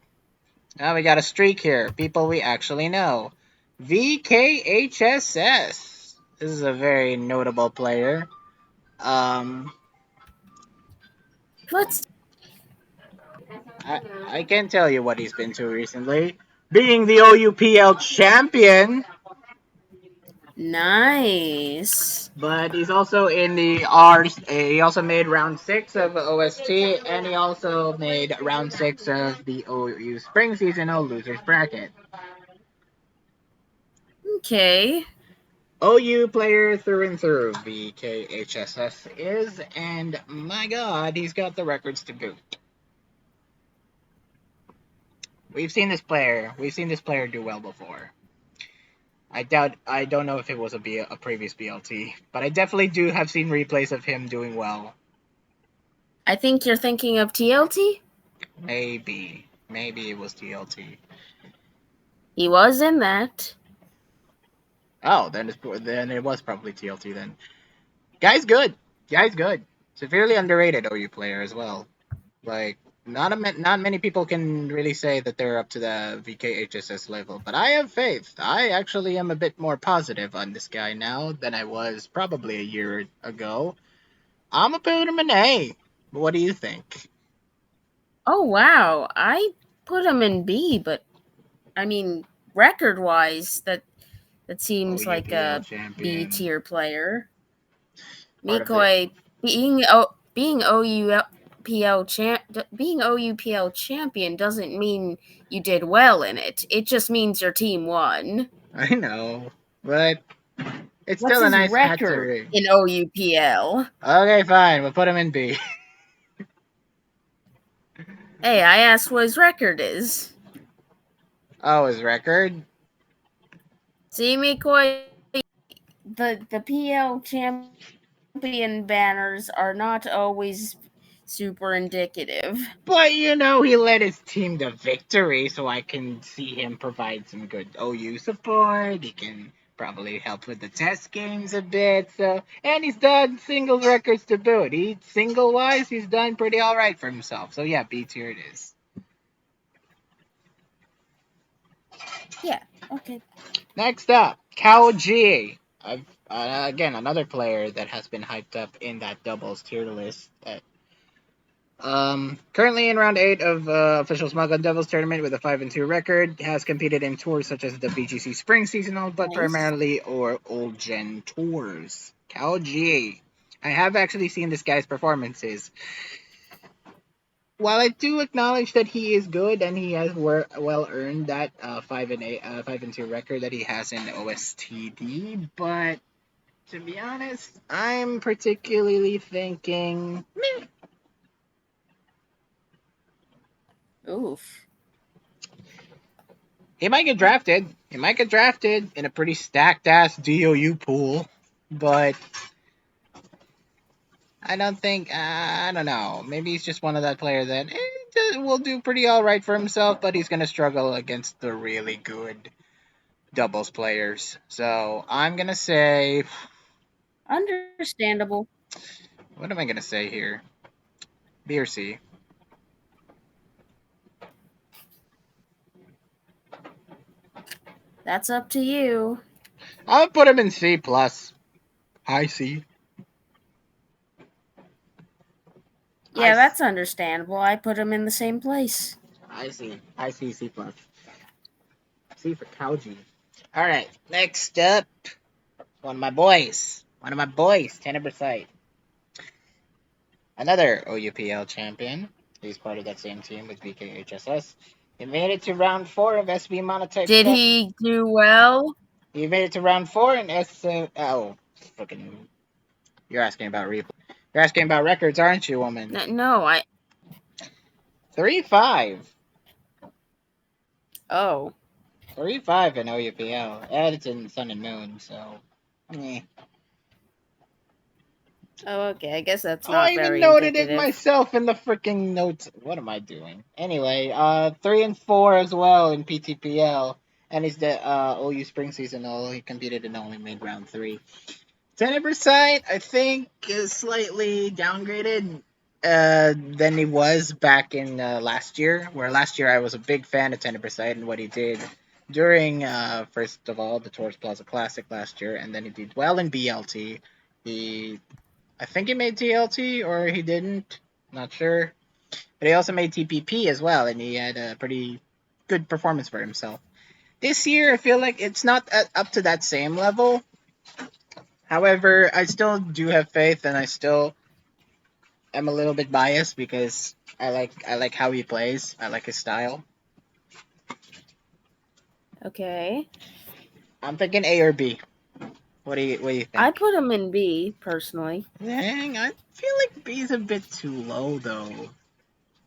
now we got a streak here. People we actually know. VKHSS. This is a very notable player. Um, Let's. I can't tell you what he's been to recently. being the OUPL champion, Nice. but he's also in the R. He also made round 6 of OST, and he also made round 6 of the OU Spring Seasonal Losers Bracket. Okay. OU player through and through, BKHSS is, and my god, he's got the records to boot. We've seen this player do well before. I don't know if it was a previous BLT, but I definitely do have seen replays of him doing well. I think you're thinking of TLT? Maybe it was TLT. He was in that. Oh, then it was probably TLT then. Guy's good. Severely underrated OU player as well. Like not many people can really say that they're up to the VKHSS level, but I have faith. I actually am a bit more positive on this guy now than I was probably a year ago. I'm gonna put him an A. What do you think? Oh wow. I put him in B, but I mean record wise that seems like OUPL a B champion. tier player. Part of it. MCoy being OUPL champion doesn't mean you did well in it. It just means your team won. I know, but it's What's still a his nice hat to record ring. in OUPL? Okay, fine. We'll put him in B. Hey, I asked what his record is. Oh, his record? See, McCoy, the PL champion banners are not always super indicative. But you know, he led his team to victory, so I can see him provide some good OU support. He can probably help with the test games a bit. So, and he's done singles records to boot. He single wise, he's done pretty all right for himself. So yeah, B tier it is. Yeah, okay. Next up, Kao G. Again, another player that has been hyped up in that doubles tier list. Currently in round 8 of official Smug Devils tournament with a 5-2 record, has competed in tours such as the BGC Spring Seasonal, but Nice. primarily or old gen tours. Kao G. I have actually seen this guy's performances. While I do acknowledge that he is good and he has well earned that 5-2 record that he has in OSTD, but to be honest, I'm particularly thinking Oof. he might get drafted. He might get drafted in a pretty stacked ass DOU pool, but I don't think. I don't know. Maybe he's just one of that player that will do pretty all right for himself, but he's gonna struggle against the really good doubles players. So I'm gonna say, Understandable. what am I gonna say here? B or C? That's up to you. I'll put him in C plus. High C. I Yeah, that's understandable. I put him in the same place. I see. I see C plus. C for Kauji. All right. Next up, one of my boys. One of my boys, Tpide. Another OUPL champion. He's part of that same team with BKHSS. He made it to round 4 of SB Monotype Did Cup. he do well? He made it to round 4 in oh, fucking. You're asking about replay. You're asking about records, aren't you, woman? No, I. 3-5. Oh. 3-5 in OUPL. And it's in Sun and Moon, so. Eh. Oh, okay. I guess that's Oh, I not even very noted it indicative. myself in the freaking notes. What am I doing? Anyway, 3-4 as well in PTPL, and he's the OU spring seasonal. He competed and only made round 3. Tpide, I think, is slightly downgraded than he was back in last year. Where last year I was a big fan of Tpide and what he did during first of all the Tours Plaza Classic last year, and then he did well in BLT. He I think he made TLT or he didn't. Not sure. But he also made TPP as well, and he had a pretty good performance for himself. This year, I feel like it's not up to that same level. However, I still do have faith, and I still am a little bit biased because I like how he plays. I like his style. Okay. I'm thinking A or B. What do you I think? put him in B personally. Dang, I feel like B is a bit too low though.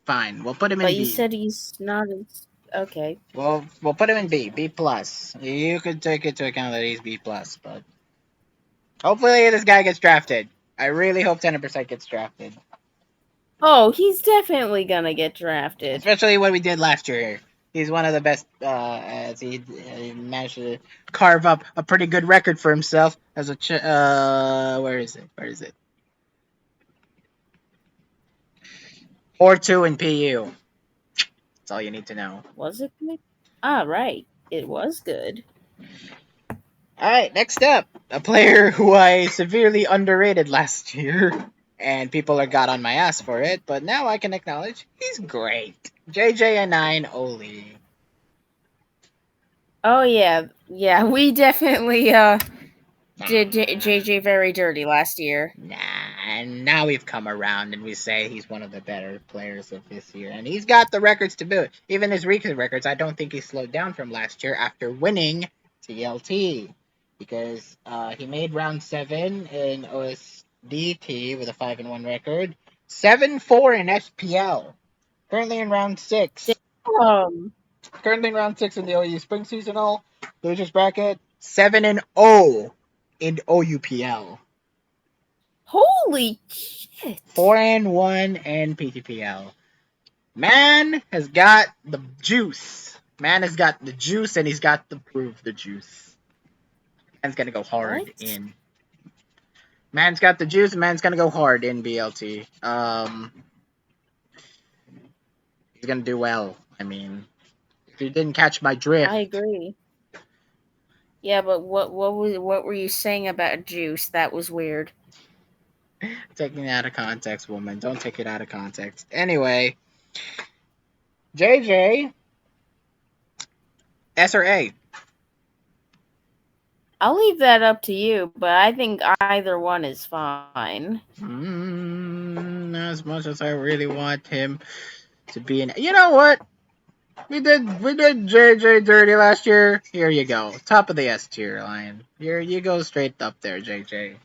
Fine, we'll put him in But you B. said he's not as okay. We'll put him in B. B plus. You could take into account that he's B plus, but hopefully this guy gets drafted. I really hope 10% gets drafted. Oh, he's definitely gonna get drafted. Especially what we did last year. He's one of the best, as he managed to carve up a pretty good record for himself as a. Where is it? Where is it? 4-2 in PU. That's all you need to know. Was it good? Ah, right. It was good. All right, next up, a player who I severely underrated last year, and people are got on my ass for it, but now I can acknowledge he's great. JJ and 9 Oli. Oh yeah, yeah. We definitely did JJ very dirty last year. Nah, and now we've come around and we say he's one of the better players of this year. And he's got the records to boot. Even his recent records, I don't think he slowed down from last year after winning TLT. Because he made round 7 in OSDT with a 5-1 record, 7-4 in SPL. Currently in round 6. Um, Currently in round 6 in the OU Spring Seasonal. Losers bracket, 7-0 in OUPL. holy shit! 4-1 in PTPL. Man has got the juice. Man has got the juice, and he's got to prove the juice. Man's gonna go hard What? in. Man's got the juice. Man's gonna go hard in BLT. He's gonna do well. I mean, if you didn't catch my I drift, agree. Yeah, but what were you saying about juice? That was weird. taking it out of context, woman. Don't take it out of context. Anyway, JJ, S or A? I'll leave that up to you, but I think either one is fine. Not as much as I really want him to be in. You know what? We did JJ dirty last year. Here you go. Top of the S tier line. Here you go straight up there, JJ.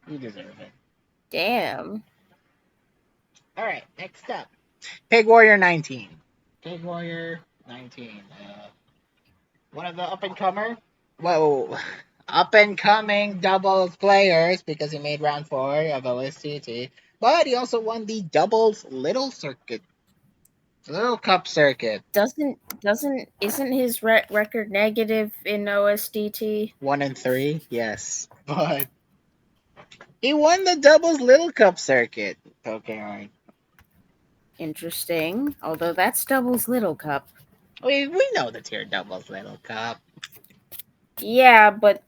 You deserve it. Damn. Alright, next up. Pig Warrior 19. Pig Warrior 19. One of the up and comer. Whoa. Up and coming doubles players because he made round 4 of OSTT. But he also won the doubles little circuit. Little cup circuit. Isn't his record negative in OSDT? 1-3, yes. But he won the doubles little cup circuit. Okay, alright. Interesting. Although that's doubles little cup. We know the tier doubles little cup. Yeah, but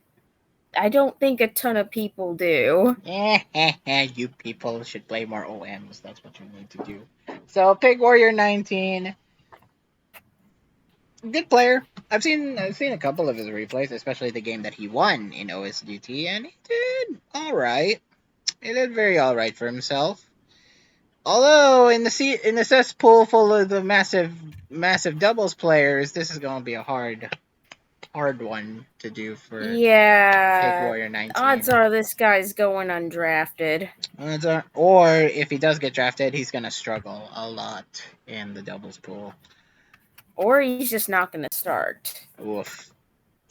I don't think a ton of people do. You people should play more OMs. That's what you need to do. So Pig Warrior 19, good player. I've seen a couple of his replays, especially the game that he won in OSDT, and he did all right. He did very all right for himself. Although in the cesspool full of the massive doubles players, this is gonna be a hard one to do for Pig Yeah. Warrior 19. Odds are this guy's going undrafted. Or if he does get drafted, he's gonna struggle a lot in the doubles pool. Or he's just not going to start. Oof.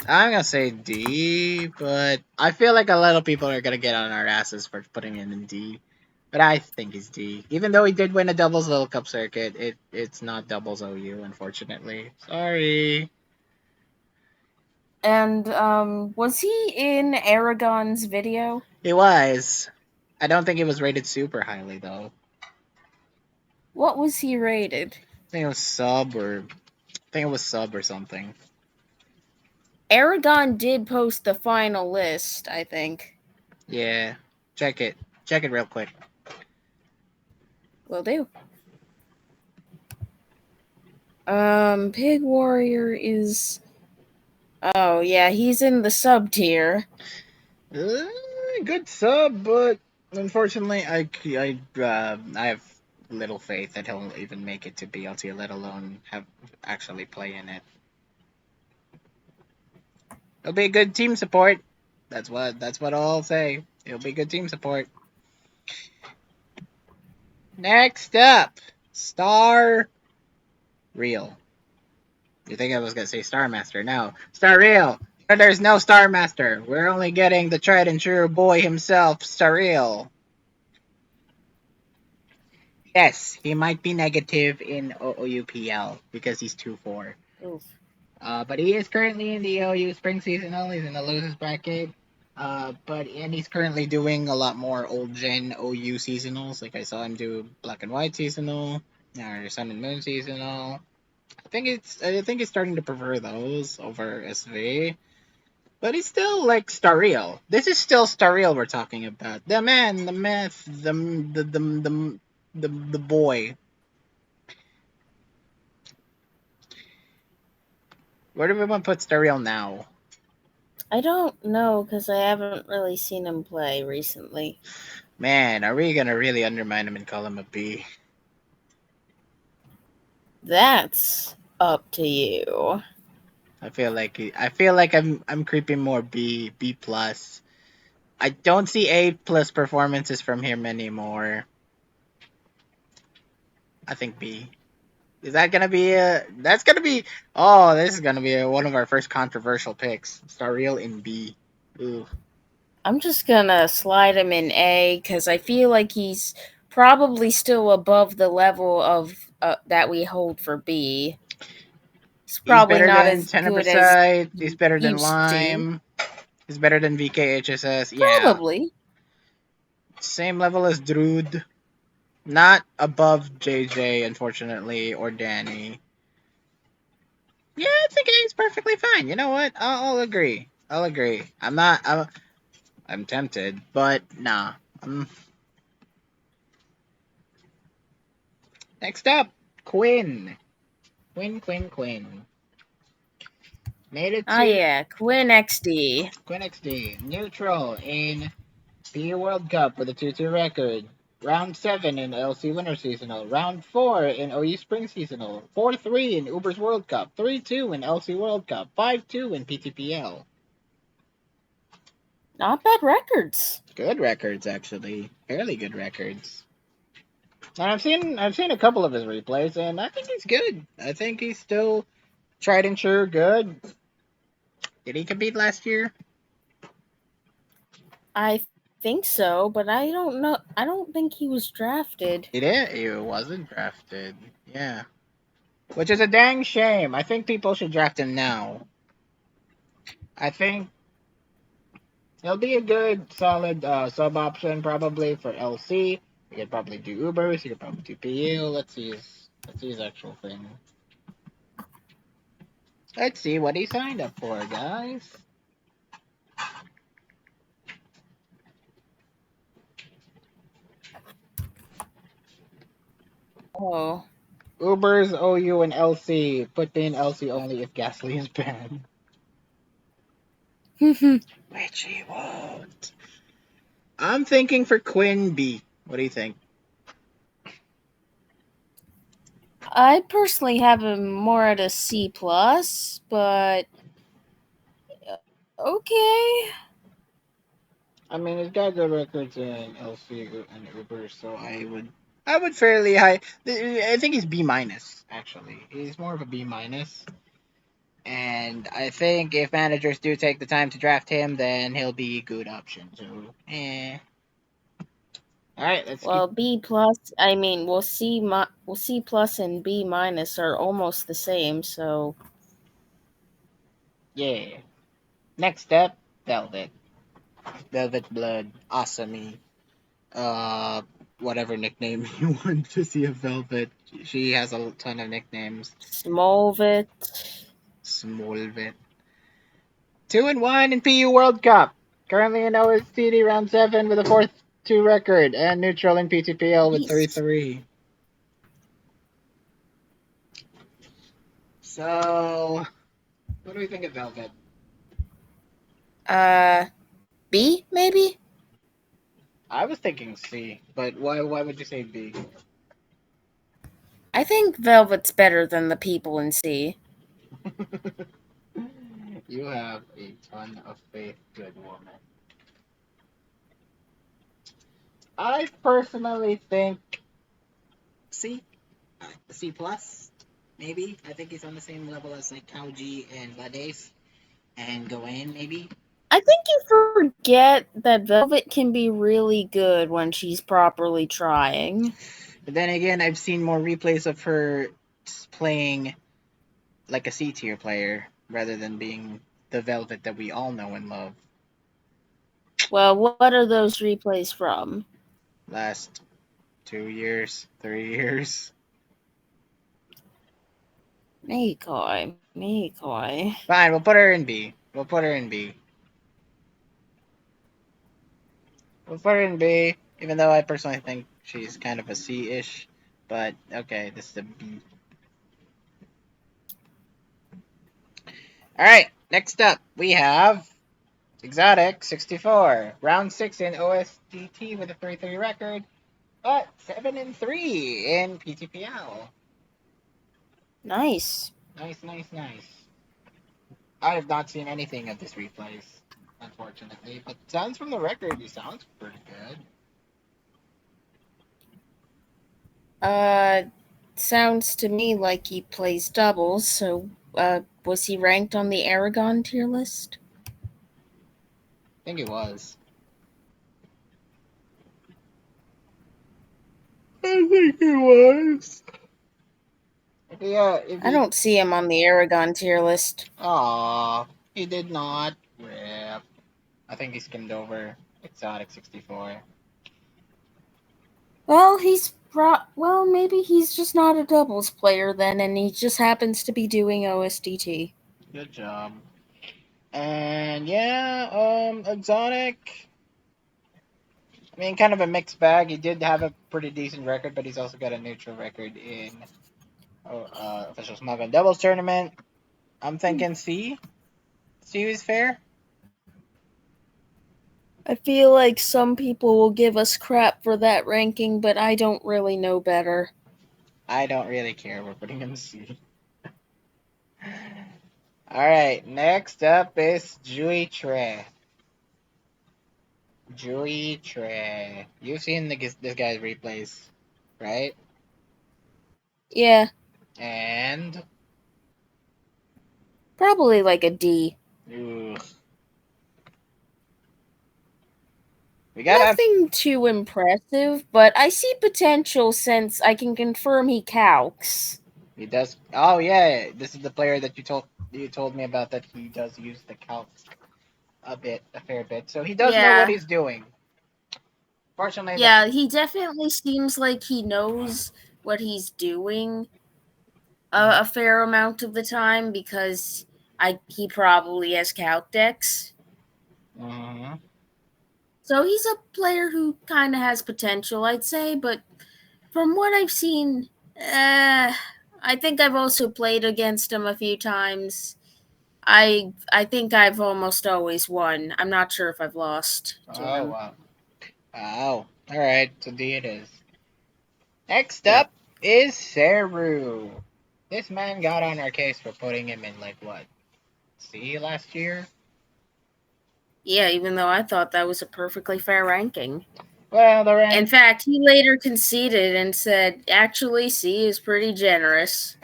I'm gonna say D, but I feel like a lot of people are gonna get on our asses for putting him in D. But I think he's D. Even though he did win a doubles Little Cup circuit, it's not doubles OU, unfortunately. Sorry. And was he in Aragon's video? He was. I don't think he was rated super highly though. What was he rated? I think it was sub or something. Aragon did post the final list, I think. Yeah. Check it. Check it real quick. Will do. Pig Warrior is. Oh yeah, he's in the sub tier. Good sub, but unfortunately, I have little faith that he'll even make it to BLT, let alone have actually play in it. He'll be a good team support. That's what I'll say. He'll be good team support. Next up, Star Real. You think I was gonna say Star Master? No, Star Real. But there's no Star Master. We're only getting the tried and true boy himself, Star Real. Yes, he might be negative in OUPL because he's 2-4. Oof. But he is currently in the OU spring seasonal. He's in the losers bracket. And he's currently doing a lot more old gen OU seasonals. Like I saw him do Black and White seasonal, or Sun and Moon seasonal. I think he's starting to prefer those over SV. But he's still like Starreal. This is still Starreal we're talking about. The man, the myth, the boy. Where do we want to put Starreal now? I don't know because I haven't really seen him play recently. Man, are we gonna really undermine him and call him a B? That's up to you. I feel like I'm creeping more B plus. I don't see A plus performances from him anymore. I think B. Is that gonna be a? That's gonna be. Oh, this is gonna be one of our first controversial picks. Starreal in B. Ooh. I'm just gonna slide him in A because I feel like he's probably still above the level of that we hold for B. It's He's probably better not than as good as Tenebricite. He's better than used to. Lime. He's better than VKHSS. Yeah. Probably. Same level as Druid. Not above JJ, unfortunately, or Danny. Yeah, I think he's perfectly fine. You know what? I'll agree. I'll agree. I'm not. I'm tempted, but nah. Next up, Quinn. Quinn. Made it Ah, to yeah, Quinn XD. Quinn XD. Neutral in the World Cup with a 2-2 record. Round 7 in LC Winter Seasonal. Round 4 in OU Spring Seasonal. 4-3 in Uber's World Cup. 3-2 in LC World Cup. 5-2 in PTPL. Not bad records. Good records, actually. Fairly good records. And I've seen a couple of his replays, and I think he's good. I think he's still tried and true good. Did he compete last year? I think so, but I don't know. I don't think he was drafted. He wasn't drafted. Yeah. Which is a dang shame. I think people should draft him now. I think he'll be a good, solid sub option probably for LC. You could probably do Ubers. You could probably do PU. Let's see his actual thing. Let's see what he signed up for, guys. Oh. Ubers, OU, and LC. Put me in LC only if gasoline is banned. Which he won't. I'm thinking for Quinn B. What do you think? I personally have him more at a C plus, but okay. I mean, he's got good records in LC and Uber, so I would fairly high. I think he's B minus. Actually, he's more of a B minus. And I think if managers do take the time to draft him, then he'll be a good option. So, All right, let's keep. Well, B plus. I mean, we'll C plus and B minus are almost the same. So Yeah. Next up, Velvet. Velvet Blood. Awesome. Whatever nickname you want to see of Velvet. She has a ton of nicknames. Smolvit. Smolvet. 2-1 in PU World Cup. Currently in OSTD round 7 with a 4-2 record, and neutral in PTPL with He's 3-3. So, what do we think of Velvet? Uh, B maybe. I was thinking C, but why would you say B? I think Velvet's better than the people in C. You have a ton of faith, good woman. I personally think C, C plus, maybe. I think he's on the same level as like Kauji and Lades and Goen, maybe. I think you forget that Velvet can be really good when she's properly trying. But then again, I've seen more replays of her playing like a C tier player rather than being the Velvet that we all know and love. Well, what are those replays from? Last 2 years, 3 years. MCoy. Fine, we'll put her in B. We'll put her in B. We'll put her in B, even though I personally think she's kind of a C-ish. But okay, this is a B. All right, next up we have Exotic 64, round 6 in OSDT with a 3-3 record, but 7-3 in PTPL. Nice. Nice, nice, nice. I have not seen anything of this replays, unfortunately, but sounds from the record, he sounds pretty good. Uh, sounds to me like he plays doubles, so, was he ranked on the Aragon tier list? I think he was. I think he was. Yeah, if I he. don't see him on the Aragon tier list. Aw, he did not. Rip. I think he skimmed over Exotic 64. Well, maybe he's just not a doubles player then, and he just happens to be doing OSDT. Good job. And yeah, Exotic. I mean, kind of a mixed bag. He did have a pretty decent record, but he's also got a neutral record in official Smagon Doubles tournament. I'm thinking C. C is fair. I feel like some people will give us crap for that ranking, but I don't really know better. I don't really care. We're putting him C. All right, next up is Jui Tre. Jui Tre. You've seen this guy's replays, right? Yeah, And probably like a D. ugh, we gotta. Nothing too impressive, but I see potential since I can confirm he calcs. He does. Oh yeah, this is the player that you told me about that he does use the calc a fair bit. So he does know what Yeah. he's doing. Fortunately, that's Yeah, he definitely seems like he knows what he's doing a fair amount of the time because he probably has calc decks. mm-hmm. So he's a player who kind of has potential, I'd say, but from what I've seen, I think I've also played against him a few times. I think I've almost always won. I'm not sure if I've lost to Oh him. wow. Wow. All right. So D it is. Next Yep. up is Seru. This man got on our case for putting him in like what C last year. Yeah, even though I thought that was a perfectly fair ranking. Well, the In rank. fact, he later conceded and said, actually, C is pretty generous.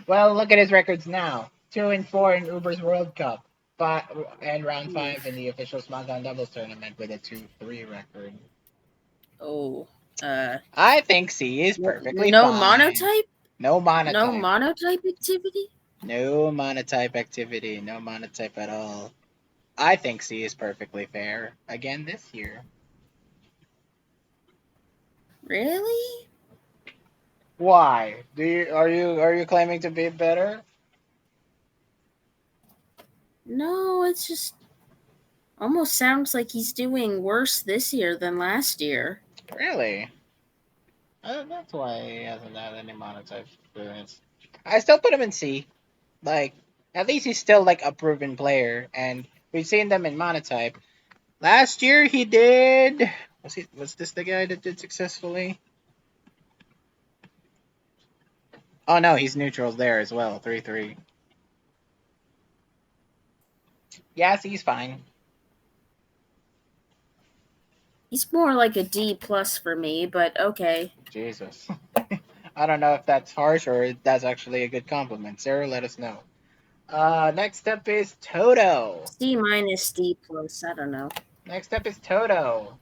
Well, look at his records now. 2-4 in Uber's World Cup, and round 5 in Oof. the official SmackDown Doubles tournament with a 2-3 record. Oh. I think C is perfectly No fine. monotype? No No monotype. monotype activity? No monotype activity. No monotype at all. I think C is perfectly fair again this year. Really? Why? Are you claiming to be better? No, it's just almost sounds like he's doing worse this year than last year. Really? That's why he hasn't had any monotype experience. I still put him in C. Like, at least he's still like a proven player, and we've seen them in monotype. Last year he did. Was this the guy that did successfully? Oh no, he's neutrals there as well. 3-3. Yes, he's fine. He's more like a D plus for me, but okay. Jesus. I don't know if that's harsh or if that's actually a good compliment. Sarah, let us know. Next up is Toto. C minus D plus. I don't know. Next up is Toto.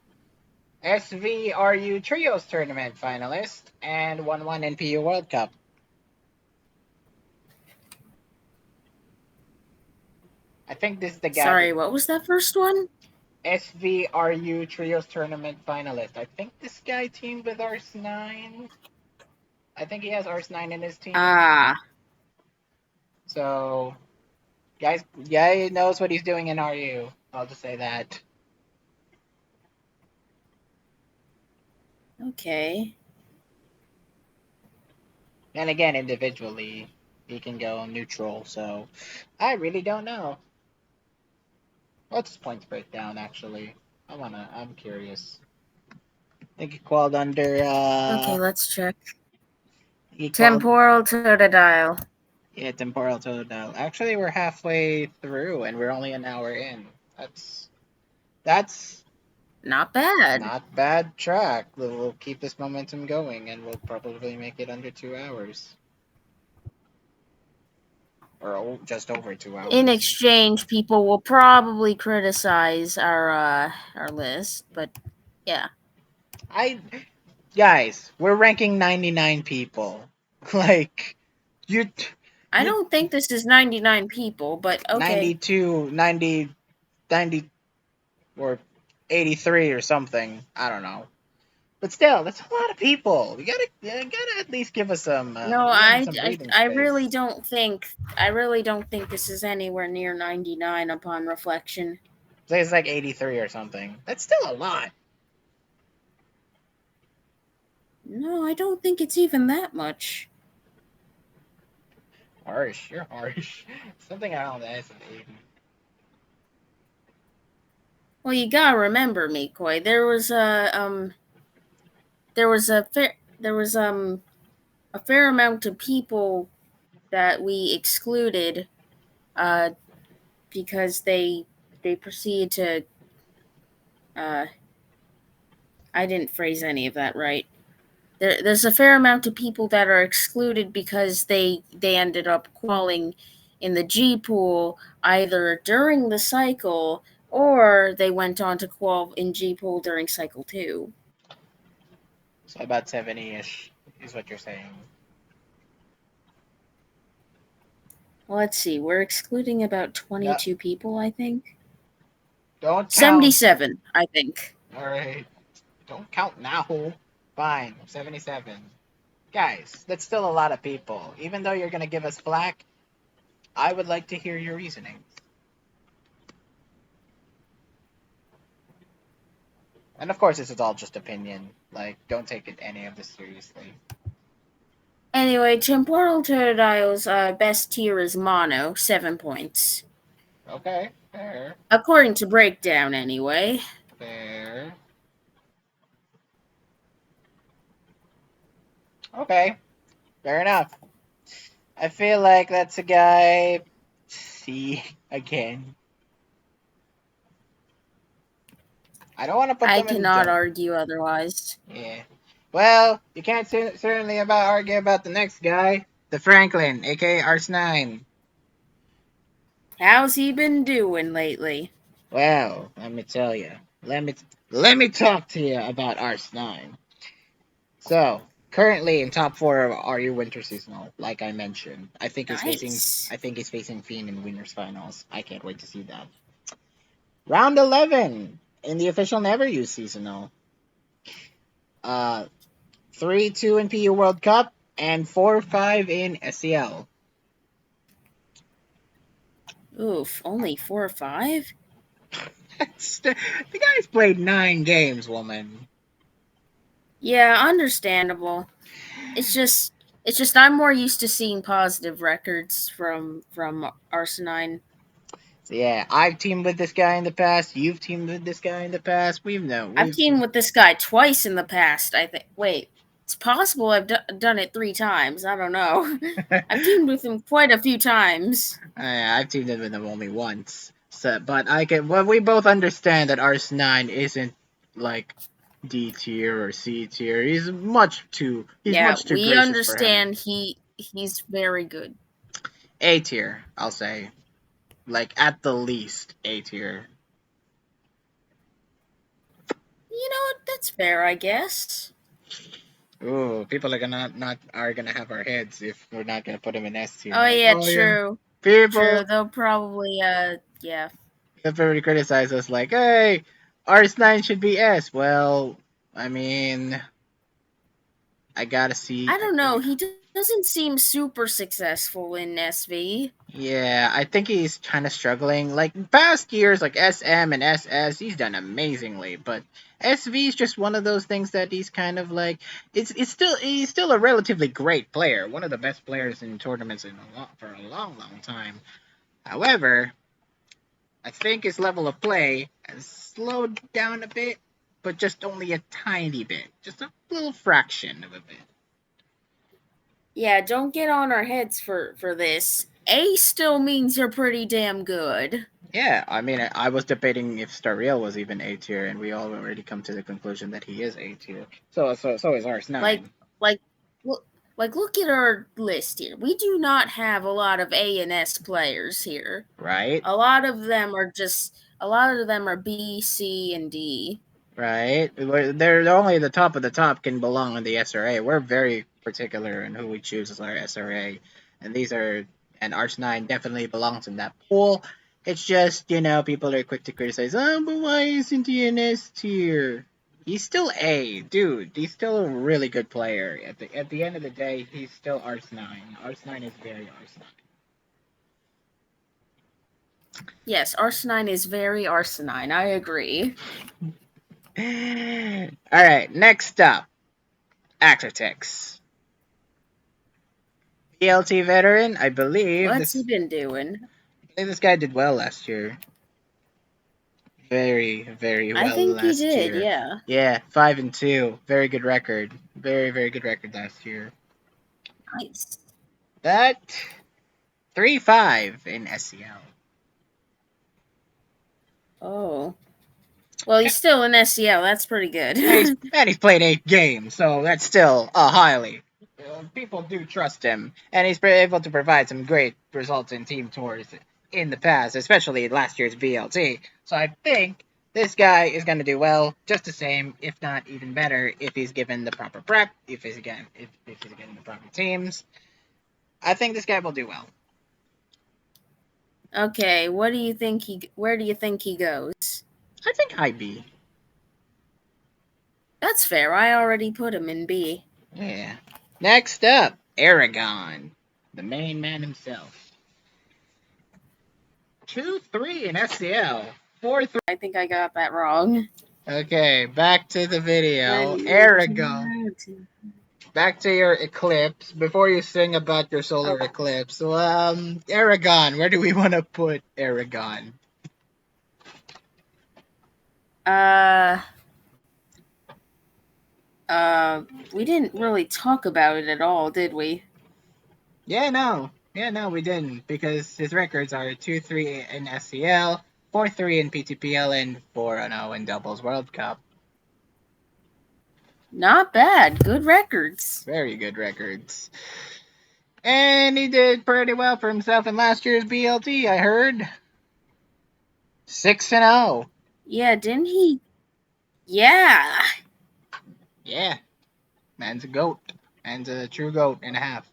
SVRU Trios Tournament finalist and won NPU World Cup. I think this is the guy. Sorry, what was that first one? SVRU Trios Tournament finalist. I think this guy teamed with Ars9. I think he has Ars9 in his team. Ah. So, guy knows what he's doing in RU. I'll just say that. Okay. And again, individually, he can go neutral. So, I really don't know. What's his points breakdown? Actually, I'm curious. I think he qualified under. Okay, let's check. He qualified. Temporal totodile. Yeah, temporal total. Actually, we're halfway through, and we're only an hour in. That's Not bad. not bad track. We'll keep this momentum going, and we'll probably make it under 2 hours, or just over 2 hours. In exchange, people will probably criticize our list, but yeah. Guys, we're ranking 99 people. Like you. I don't think this is 99 people, but okay. 92, 90, or 83 or something. I don't know. But still, that's a lot of people. You gotta at least give us some. No, some breathing I space. really don't think this is anywhere near 99 upon reflection. Say it's like 83 or something. That's still a lot. No, I don't think it's even that much. Harsh, you're harsh. Something around the S of 80. Well, you gotta remember, MCoy. There was a fair amount of people that we excluded, because they proceeded to. I didn't phrase any of that right. There's a fair amount of people that are excluded because they ended up qualing in the G pool either during the cycle or they went on to qual in G pool during cycle 2. So about 70-ish is what you're saying. Well, let's see. We're excluding about 22 people, I think. Don't count. 77, I think. All right. Don't count now. Fine. 77. Guys, that's still a lot of people. Even though you're going to give us flack, I would like to hear your reasoning. And of course, this is all just opinion. Like, don't take any of this seriously. Anyway, Temporal Totodile's best tier is Mono, 7 points. Okay, fair. According to Breakdown, anyway. Fair. Okay, fair enough. I feel like that's a guy. C again. I don't want to put them I in cannot argue otherwise. Yeah. Well, you can't certainly argue about the next guy, the Franklin, aka Ars9. How's he been doing lately? Well, let me tell you. Let me talk to you about Ars9. So, currently in top 4 of RU Winter Seasonal, like I mentioned. I think he's facing Fiend in Winners Finals. I can't wait to see that. Round 11 in the official Never Use Seasonal. 3-2 in PU World Cup and 4-5 in SCL. Oof, only 4 or 5? The guy's played 9 games, woman. Yeah, understandable. It's just It's just I'm more used to seeing positive records from Arsenine. So yeah, I've teamed with this guy in the past. You've teamed with this guy in the past. I've We've teamed with this guy twice in the past. I think. Wait, it's possible I've done it 3 times. I don't know. I've teamed with him quite a few times. I've teamed with him only once. So, but I can. Well, we both understand that Ars 9 isn't like D tier or C tier. He's Yeah, much too we gracious for him. understand he's very good. A tier, I'll say. Like at the least A tier. You know what? That's fair, I guess. Ooh, people are gonna have our heads if we're not gonna put him in S tier. Oh Like, yeah, oh yeah, true. True. people They'll probably yeah. have already criticized us. Like, hey, Rs 9 should be S. Well, I mean, I gotta see. I don't know. He doesn't seem super successful in SV. Yeah, I think he's kind of struggling. Like past years, like SM and SS, he's done amazingly. But SV is just one of those things that he's kind of like. He's still a relatively great player, one of the best players in tournaments for a long time. However, I think his level of play has slowed down a bit, but just only a tiny bit, just a little fraction of a bit. Yeah, don't get on our heads for this. A still means you're pretty damn good. Yeah, I mean, I was debating if Stariel was even A tier, and we all already come to the conclusion that he is A tier. So is Ars Like 9, like look look at our list here. We do not have a lot of A and S players here. right? A lot of them are B, C, and D. Right? They're only the top of the top can belong in the SRA. We're very particular in who we choose as our SRA, and and Ars 9 definitely belongs in that pool. It's just people are quick to criticize. Oh, but why isn't he an S tier? He's still A, dude. He's still a really good player. At the end of the day, he's still Ars 9. Ars 9 is very Ars 9. Yes, Arsenine is very Arsenine. I agree. All right, next up, Acrotex. BLT veteran, I believe What's he this. been doing? I think this guy did well last year. Very I well think he last did, year. yeah. Yeah, 5-2. Very good record. Very good record last year. Nice. That 3-5 in SCL. Oh. Well, he's still in SCL. That's pretty good. And he's played 8 games, so that's still highly. People do trust him, and he's able to provide some great results in team tours in the past, especially last year's BLT. So I think this guy is going to do well, just the same, if not even better, if he's given the proper prep, if he's given the proper teams. I think this guy will do well. Okay, where do you think he goes? I think IB. That's fair. I already put him in B. Yeah. Next up, Aragon, the main man himself. 2-3 in SCL. 4-3. I think I got that wrong. Okay, back to the video. Aragon. Back to your eclipse. Before you sing about your solar eclipse, Aragon, where do we want to put Aragon? We didn't really talk about it at all, did we? Yeah, no, we didn't, because his records are 2-3 in SCL, 4-3 in PTPL, and 4-0 in Doubles World Cup. Not bad. Good records. Very good records. And he did pretty well for himself in last year's BLT, I heard. 6-0. Yeah, didn't he? Yeah. Yeah. Man's a goat. Man's a true goat and a half.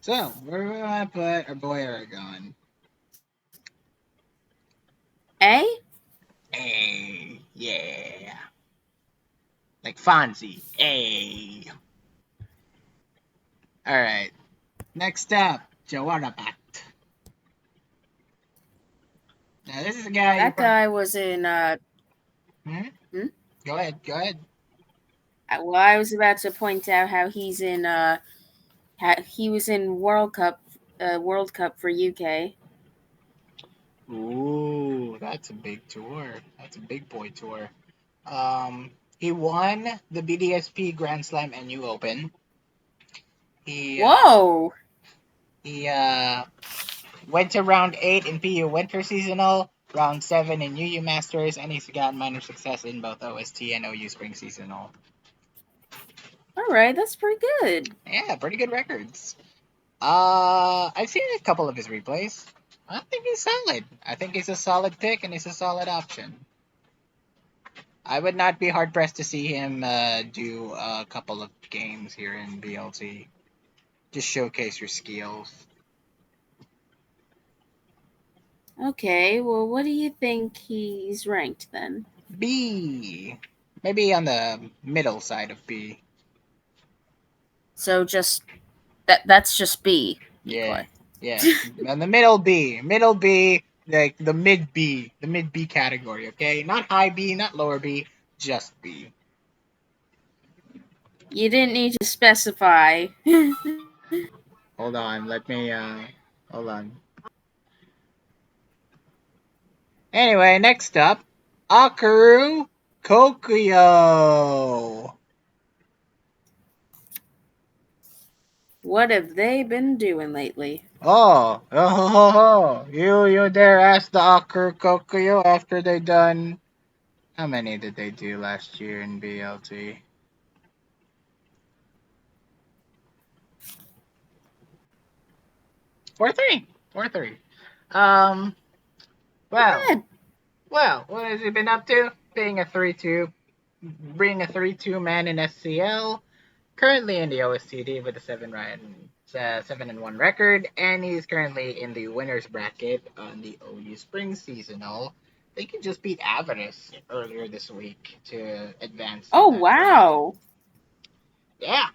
So, where do we want to put our boy Aragon? A? A. Yeah. Like Fonzie. A. Alright. Next up, Jawarabat. Now, this is a guy. That guy was in. Hmm? Go ahead. Well, I was about to point out how he was in World Cup for UK. Ooh, that's a big tour. That's a big boy tour. Um, he won the BDSP Grand Slam NU Open. He Whoa! he went to round 8 in PU Winter Seasonal, round 7 in UU Masters, and he's got minor success in both OST and OU Spring Seasonal. All right, that's pretty good. Yeah, pretty good records. I've seen a couple of his replays. I think he's solid. I think he's a solid pick and he's a solid option. I would not be hard pressed to see him do a couple of games here in BLT. Just showcase your skills. Okay, well, what do you think he's ranked then? B. Maybe on the middle side of B. So just that's just B, Yeah. MCoy. Yeah. On the middle B. Middle B, like the mid B. The mid B category, okay? Not high B, not lower B, just B. You didn't need to specify. Hold on, let me hold on. Anyway, next up, Akaru Kokuyo. What have they been doing lately? You dare ask the Akaru Kokuyo after they done. How many did they do last year in BLT? Four three. 4-3. Um. Not Well. bad. Well. What has he been up to? Being a 3-2, being a 3-2 man in SCL. Currently in the OSTD with a 7-1 record, and he's currently in the winners bracket on the OU Spring Seasonal. They could just beat Avarice earlier this week to advance to Oh that bracket. wow. Yeah,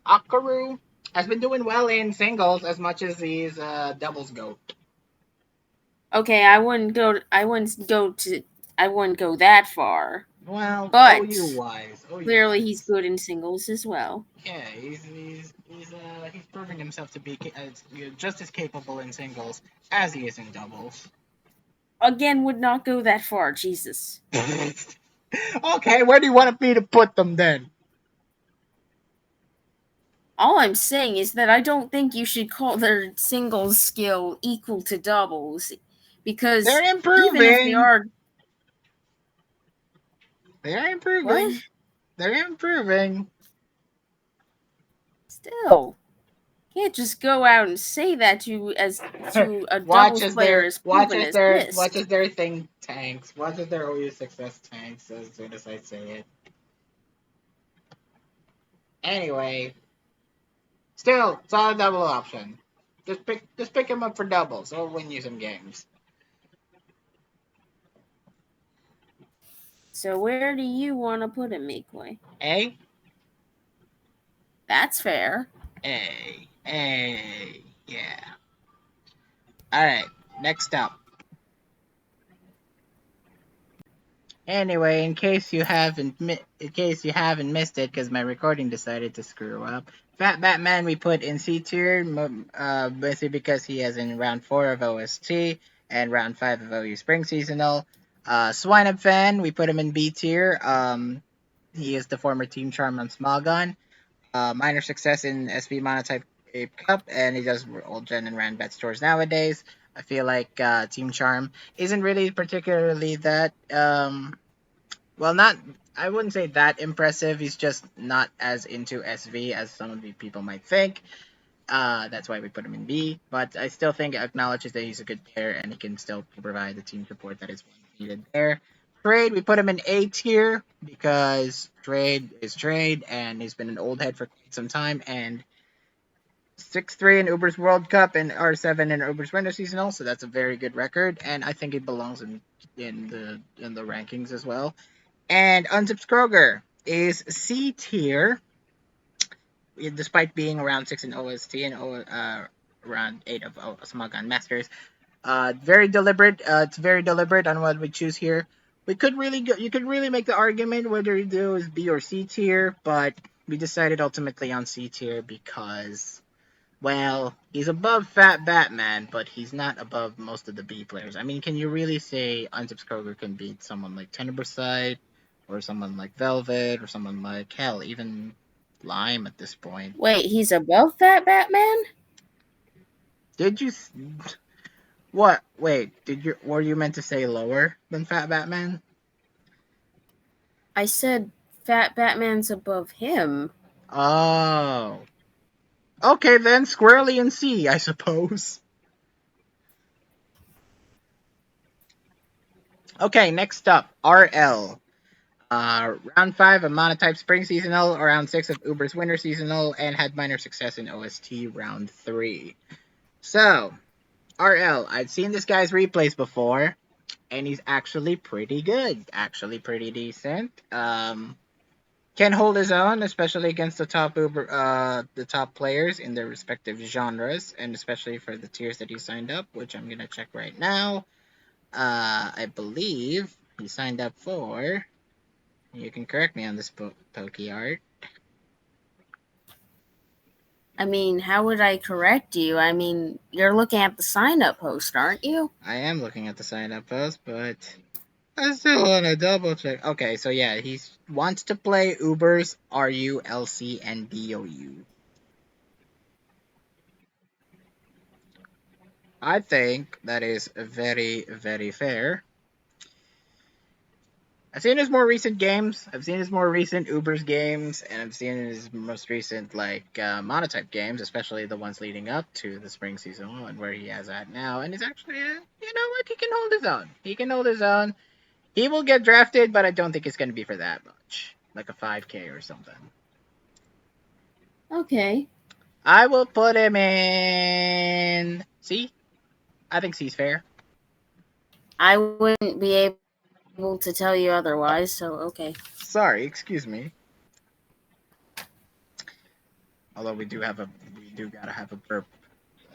Akaru has been doing well in singles as much as these doubles go. Okay, I wouldn't go that far. Well, But OU wise, OU clearly he's wise. good in singles as well. Yeah, he's proving himself to be just as capable in singles as he is in doubles. Again, would not go that far, Jesus. Okay, where do you want me to put them then? All I'm saying is that I don't think you should call their singles skill equal to doubles. Because They're even if they improving. are. They're What? improving. They're improving. Still. Can't just go out and say that to a doubles player as proven as watch missed. as their thing tanks. Watch as their OU success tanks as soon as I say it. Anyway, still solid double option. Just pick him up for doubles. Or win you some games. So where do you want to put him, McCoy? A, That's fair. A. Yeah. All right. Next up. Anyway, in case you haven't missed it, because my recording decided to screw up. Fat Batman we put in C tier, basically because he is in round 4 of OST and round 5 of OU Spring Seasonal. Swine Up Fan we put him in B tier. He is the former Team Charm on Smogon. Minor success in SV Monotype Ape Cup, and he does old gen and ran bet stores nowadays. I feel like Team Charm isn't really particularly that well, not. I wouldn't say that impressive. He's just not as into SV as some of the people might think. That's why we put him in B. But I still think it acknowledges that he's a good player and he can still provide the team support that is needed there. Trade, we put him in A tier because Trade is Trade and he's been an old head for quite some time and 6-3 in Uber's World Cup and R7 in Uber's Winter Seasonal, so that's a very good record, and I think he belongs in the rankings as well. And Unzipped Kroger is C tier, despite being around 6 in OST and around 8 of Smogon Masters. Very deliberate. It's very deliberate on what we choose here. We could really go. You could really make the argument whether he do is B or C tier, but we decided ultimately on C tier because, well, he's above Fat Batman, but he's not above most of the B players. I mean, can you really say Untips Kroger can beat someone like Tenebricide, or someone like Velvet, or someone like hell, even Lime at this point? Wait, he's above Fat Batman? Did you? What? Wait, did you? Were you meant to say lower than Fat Batman? I said Fat Batman's above him. Oh. Okay, then squarely in C, I suppose. Okay, next up, RL. Round 5 of Monotype Spring Seasonal, round 6 of Uber's Winter Seasonal, and had minor success in OST round 3. So, RL, I've seen this guy's replays before, and he's actually pretty good. Actually pretty decent. Can hold his own, especially against the top players in their respective genres, and especially for the tiers that he signed up, which I'm gonna check right now. I believe he signed up for. You can correct me on this pokey art. I mean, how would I correct you? I mean, you're looking at the sign up post, aren't you? I am looking at the sign up post, but I still want to double check. Okay, so yeah, he wants to play Ubers, RU, LC, and DOU. I think that is very, very fair. I've seen his more recent games. I've seen his more recent Uber's games, and I've seen his most recent monotype games, especially the ones leading up to the spring season and where he has at now. And he's actually, you know what? He can hold his own. He can hold his own. He will get drafted, but I don't think it's going to be for that much, like a 5K or something. Okay. I will put him in C. I think C's fair. I wouldn't be able to tell you otherwise, so okay. Sorry, excuse me. Although we do gotta have a burp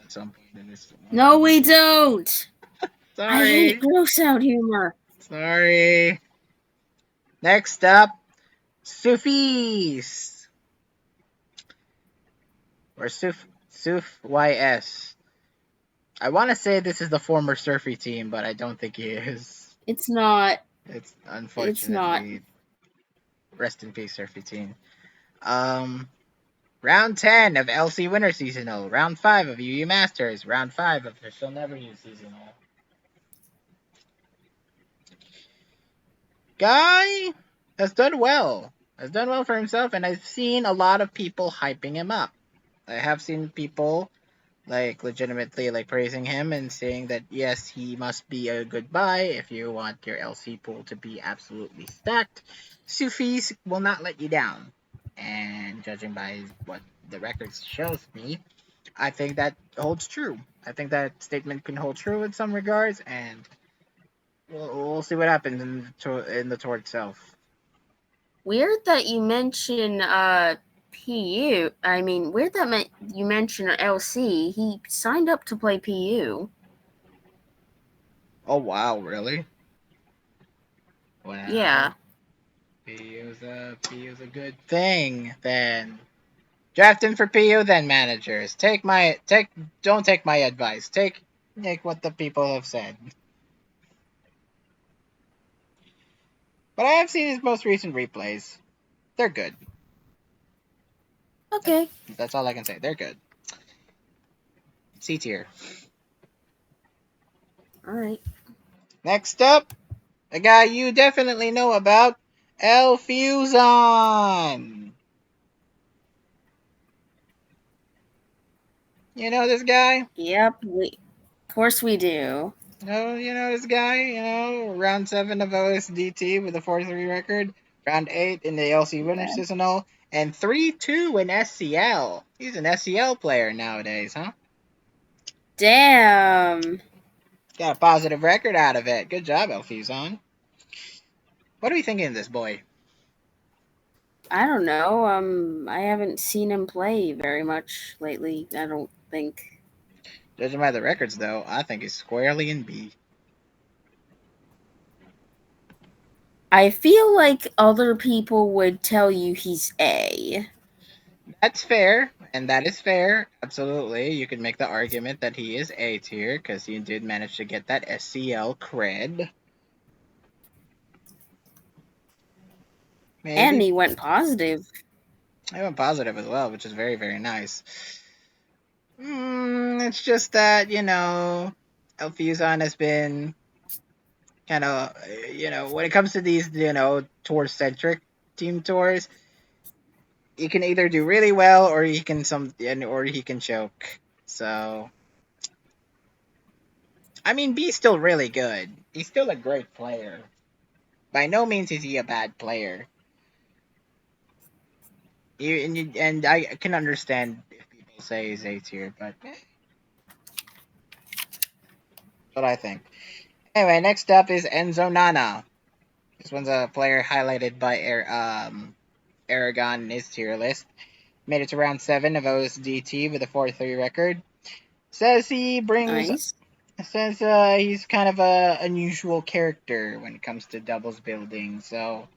at some point in this. No, we don't! I hate Sorry. gross out humor. Sorry. Next up, Sufis. Or Suf YS. I want to say this is the former Surfy team, but I don't think he is. It's not. It's It's not. unfortunately rest in peace, Surfy team. Round 10 of LC Winter Seasonal, Round 5 of UU Masters, Round 5 of the She'll Never Use Seasonal. Guy has done well. Has done well for himself, and I've seen a lot of people hyping him up. I have seen people legitimately praising him and saying that yes, he must be a good buy if you want your LC pool to be absolutely stacked. Sufis will not let you down. And judging by what the records shows me, I think that holds true. I think that statement can hold true in some regards, and we'll see what happens in the tour itself. Weird that you mention PU. I mean, weird that you mention LC. He signed up to play PU. Oh wow, really? Yeah. Well, PU's a good thing then. Draft him for PU then, managers. Don't take my advice. Take what the people have said. But I have seen his most recent replays. They're good. Okay. That's all I can say. They're good. C tier. All right. Next up, a guy you definitely know about, El Fuson. You know this guy? Yep. Of course we do. No, you know this guy? Round 7 of OSDT with a 4-3 record, round 8 in the LC Winter Yeah. Seasonal, and 3-2 in SCL. He's an SCL player nowadays, huh? Damn. Got a positive record out of it. Good job, El Fuson. What are we thinking of this boy? I don't know. I haven't seen him play very much lately. I don't think. Judging by the records, though, I think he's squarely in B. I feel like other people would tell you he's A. That's fair, and that is fair. Absolutely, you can make the argument that he is A tier because he did manage to get that SCL cred. And Maybe he went positive. I went positive as well, which is very very nice. It's just that Elfuson has been kind of when it comes to these tour centric team tours, he can either do really well or he can choke. So I mean, B's still really good. He's still a great player. By no means is he a bad player. And I can understand if people say he's A tier, but what I think. Anyway, next up is Enzo Nana. This one's a player highlighted by Aragon in his tier list. Made it to round 7 of OSDT with a 4-3 record. Says he brings. Nice. Says he's kind of a unusual character when it comes to doubles building. So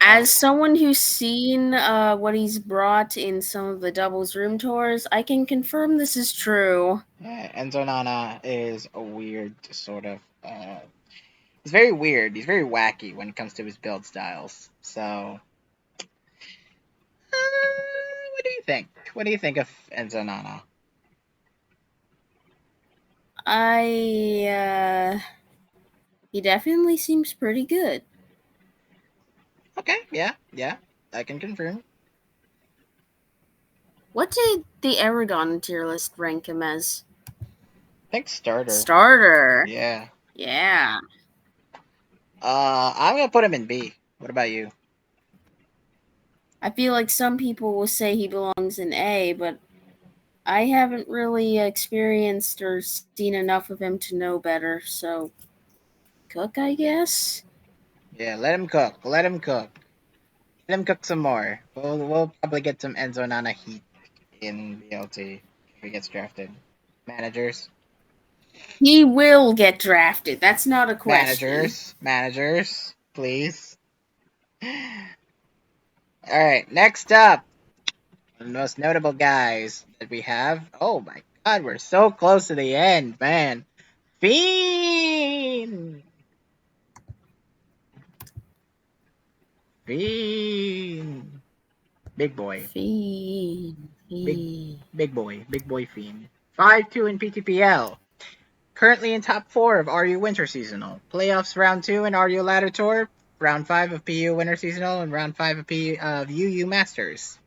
As someone who's seen what he's brought in some of the doubles room tours, I can confirm this is true. yeah, Enzo Nana is a weird sort of. He's very weird. He's very wacky when it comes to his build styles. So, what do you think? What do you think of Enzo Nana? He definitely seems pretty good. Okay, yeah, I can confirm. What did the Aragon tier list rank him as? I think starter. Starter. Yeah. Yeah. I'm gonna put him in B. What about you? I feel like some people will say he belongs in A, but I haven't really experienced or seen enough of him to know better, so Cook, I guess? Yeah, let him cook. Let him cook. Let him cook some more. We'll probably get some Enzo Nana heat in BLT if he gets drafted. Managers, He will get drafted. That's not a question. managers, please. All right, next up, one of the most notable guys that we have. Oh my God, we're so close to the end, man. Fiend, Fiend, big boy, Fiend. big big boy Fiend. 5-2 in PTPL. Currently in top 4 of RU Winter Seasonal. Playoffs round 2 in RU Ladder Tour. Round 5 of PU Winter Seasonal and round 5 of UU Masters.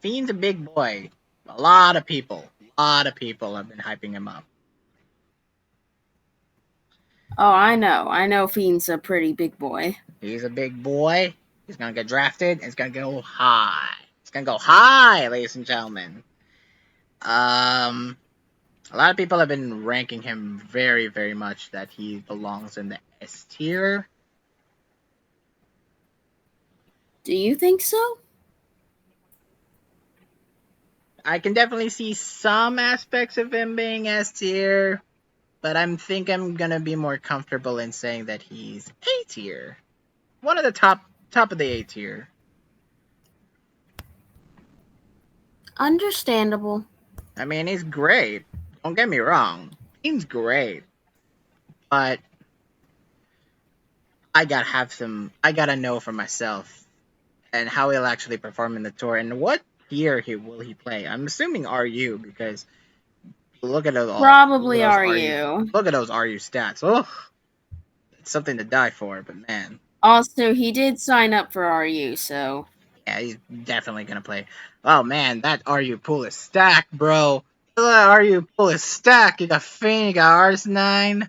Fiend's a big boy. A lot of people have been hyping him up. Oh, I know. I know Fiend's a pretty big boy. He's a big boy. He's gonna get drafted and it's gonna go high. It's gonna go high, ladies and gentlemen. A lot of people have been ranking him very, very much that he belongs in the S tier. Do you think so? I can definitely see some aspects of him being S tier, but I'm gonna be more comfortable in saying that he's A tier. One of the top of the A tier. Understandable. I mean, he's great. Don't get me wrong. He's great. But I gotta know for myself and how he'll actually perform in the tour and what tier will he play. I'm assuming RU because look at those all look at Probably those are RU you. look at those RU stats. Oh, it's something to die for, but man. Also, he did sign up for RU, so. Yeah, he's definitely gonna play. Oh man, that RU pool is stacked, bro. That RU pool is stacked. You got Fiend, you got RS9.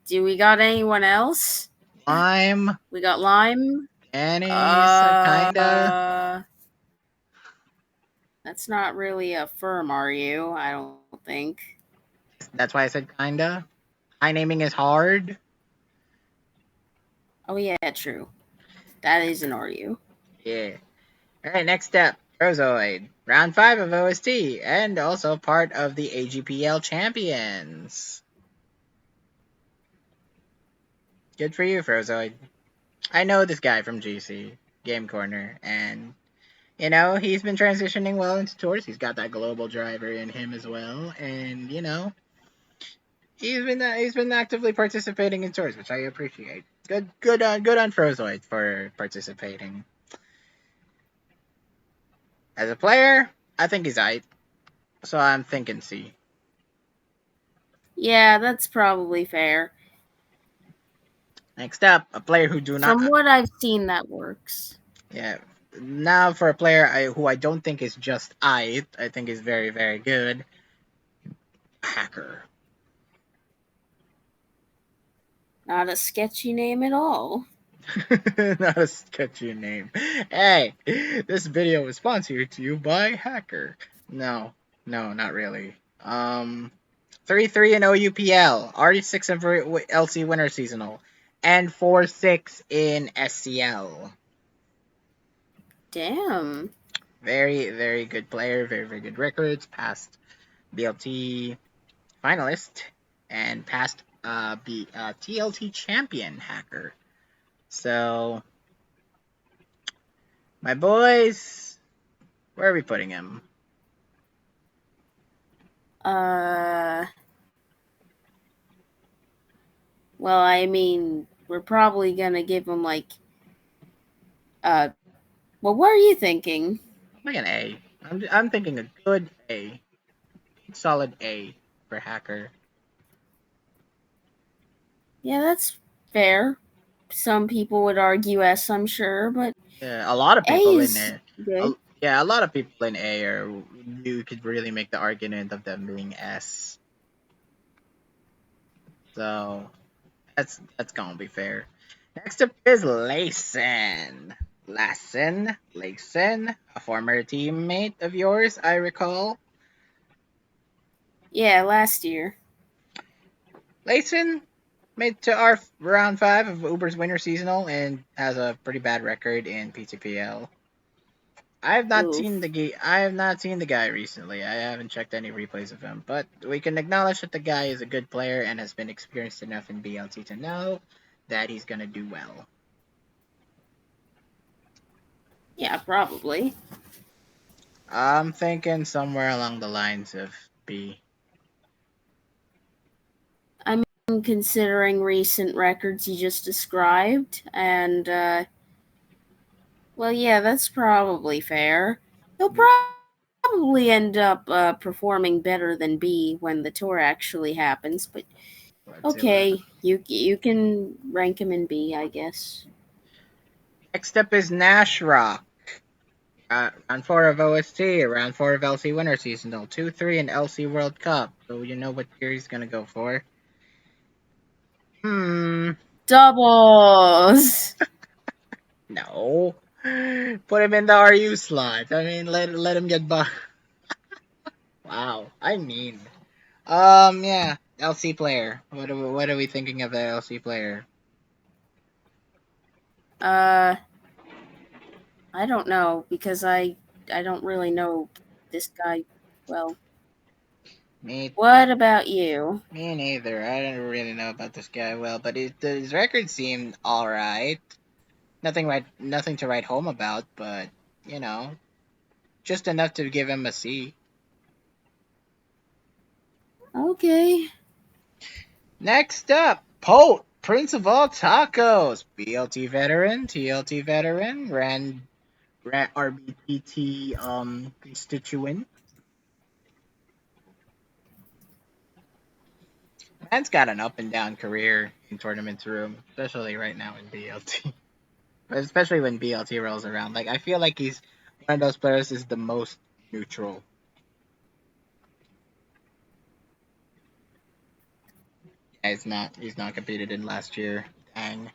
Do we got anyone else? Lime, We got Lime. Annie's kinda. Uh, that's not really a firm RU, I don't think. That's why I said kinda. High naming is hard. Oh, yeah, true. That is an RU. Yeah. All right, next up, Frozoid, round 5 of OST, and also part of the AGPL champions. Good for you, Frozoid. I know this guy from GC, Game Corner, and he's been transitioning well into tours. He's got that global driver in him as well, and he's been actively participating in tours, which I appreciate. Good on Frozoid for participating. As a player, I think he's aight, so I'm thinking C. Yeah, that's probably fair. Next up, a player who do not. From what I've seen, that works. Yeah. Now for a player who I don't think is just aight, I think is very, very good. Hacker. Not a sketchy name at all. Not a sketchy name. Hey, this video was sponsored to you by Hacker. No, not really. 3-3 in OUPL, RD6 in LC Winter Seasonal, and 4-6 in SCL. Damn. Very, very good player, very, very good records, past BLT finalist, and past TLT champion Hacker. So, my boys, where are we putting him? Well, I mean, we're probably gonna give him well, what are you thinking? Like an A. I'm thinking a good A, solid A for Hacker. Yeah, that's fair. Some people would argue S, I'm sure, but Yeah, a lot of A people in is there. good. Yeah, a lot of people in A are. You could really make the argument of them being S. So that's gonna be fair. Next up is Layson. Layson, a former teammate of yours, I recall. Yeah, last year. Layson made to our round 5 of Uber's winter seasonal and has a pretty bad record in PTPL. I have not Oof. seen the guy recently. I haven't checked any replays of him, but we can acknowledge that the guy is a good player and has been experienced enough in BLT to know that he's gonna do well. Yeah, probably. I'm thinking somewhere along the lines of B. I'm considering recent records you just described, and well, yeah, that's probably fair. He'll probably end up performing better than B when the tour actually happens, but okay, you can rank him in B, I guess. Next up is Nash Rock. Round 4 of OST, round 4 of LC Winter Seasonal, 2-3 in LC World Cup. So you know what tier he's gonna go for. Doubles. No. Put him in the RU slot. I mean, let him get by. Wow, I mean. Yeah, LC player. What are we thinking of the LC player? I don't know because I don't really know this guy well. Me, What about you? me neither. I don't really know about this guy well, but his record seemed all right. Nothing to write home about, but you know, just enough to give him a C. Okay. Next up, Polt, Prince of all tacos, BLT veteran, TLT veteran, ran RBTT constituent. Man's got an up and down career in tournaments room, especially right now in BLT. But especially when BLT rolls around. Like I feel like he's one of those players is the most neutral. Yeah, he's not competed in last year. Dang.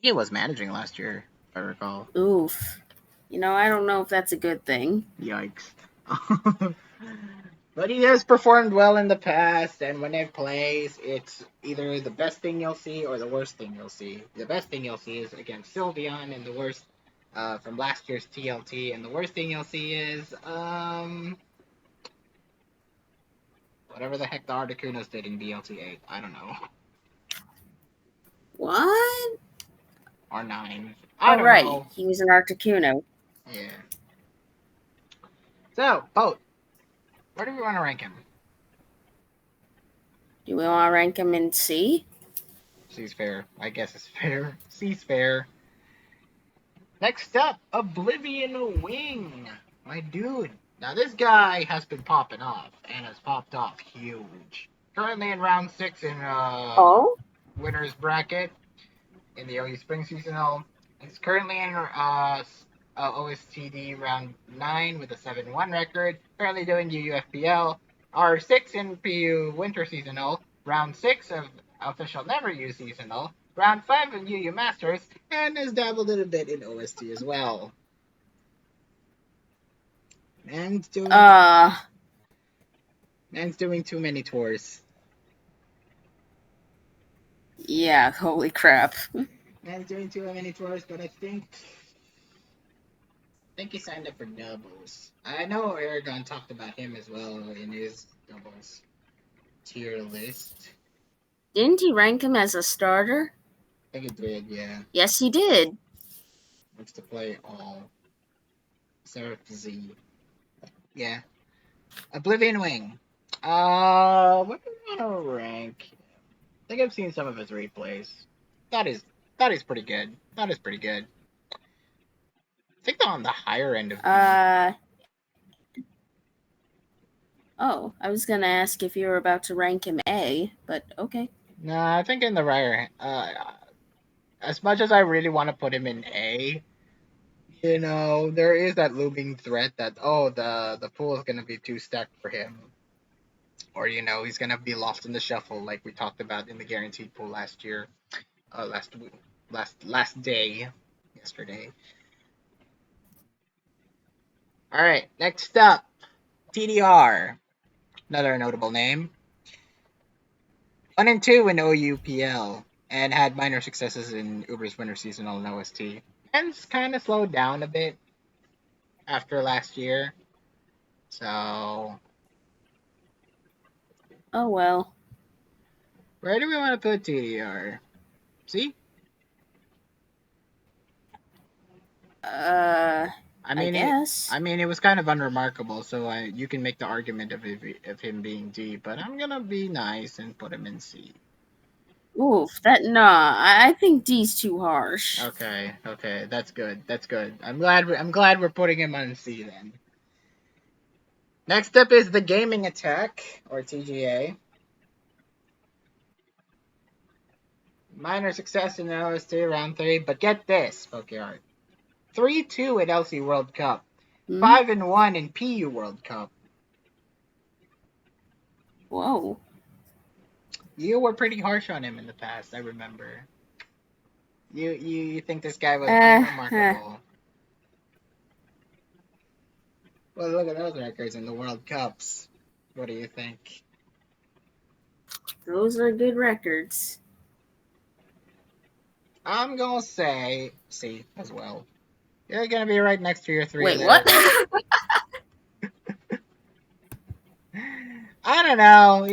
He was managing last year, if I recall. Oof. I don't know if that's a good thing. Yikes. But he has performed well in the past, and when it plays, it's either the best thing you'll see or the worst thing you'll see. The best thing you'll see is against Sylveon, and the worst from last year's TLT, and the worst thing you'll see is whatever the heck the Articunos did in BLT 8. I don't know. What? Or 9. I Oh, don't right. know. He was an Articuno. Yeah. So, Boat, where do we want to rank him? Do we want to rank him in C? C's fair. I guess it's fair. C's fair. Next up, Oblivion Wing. My dude. Now, this guy has been popping off, and has popped off huge. Currently in round 6 in Oh? winner's bracket in the OU Spring Seasonal. He's currently in OSTD round 9 with a 7-1 record. Currently doing UUFPL. R6 in PU Winter Seasonal. Round 6 of Official Never Use Seasonal. Round 5 of UU Masters. And has dabbled in a bit in OST as well. Man's doing too many tours. Yeah, holy crap. Man's doing too many tours, but I think he signed up for doubles. I know Aragon talked about him as well in his doubles tier list. Didn't he rank him as a starter? I think it did, yeah. Yes, he did. Wants to play all. Seraph Z. Yeah. Oblivion Wing. What do we want to rank? I think I've seen some of his replays. That is pretty good. That is pretty good. I think they're on the higher end of Oh, I was gonna ask if you were about to rank him A, but okay. No, I think in the higher. As much as I really want to put him in A, there is that looming threat that the pool is gonna be too stacked for him, or he's gonna be lost in the shuffle like we talked about in the guaranteed pool last year, last day, yesterday. All right, next up, TDR, another notable name. 1 and 2 in OUPL, and had minor successes in Uber's Winter Seasonal and OST, and kind of slowed down a bit after last year. So, Oh well. where do we want to put TDR? See? I guess. It was kind of unremarkable, so you can make the argument of him being D, but I'm gonna be nice and put him in C. Oof, I think D's too harsh. Okay, that's good. That's good. I'm glad we're putting him on C then. Next up is the Gaming Attack, or TGA. Minor success in the OST round 3, but get this, Pokeart. 3-2 at LC World Cup. 5-1 in PU World Cup. Whoa. You were pretty harsh on him in the past, I remember. You think this guy was unremarkable. Well, look at those records in the World Cups. What do you think? Those are good records. I'm gonna say C as well. You're gonna be right next to your 3. Wait, what? I don't know.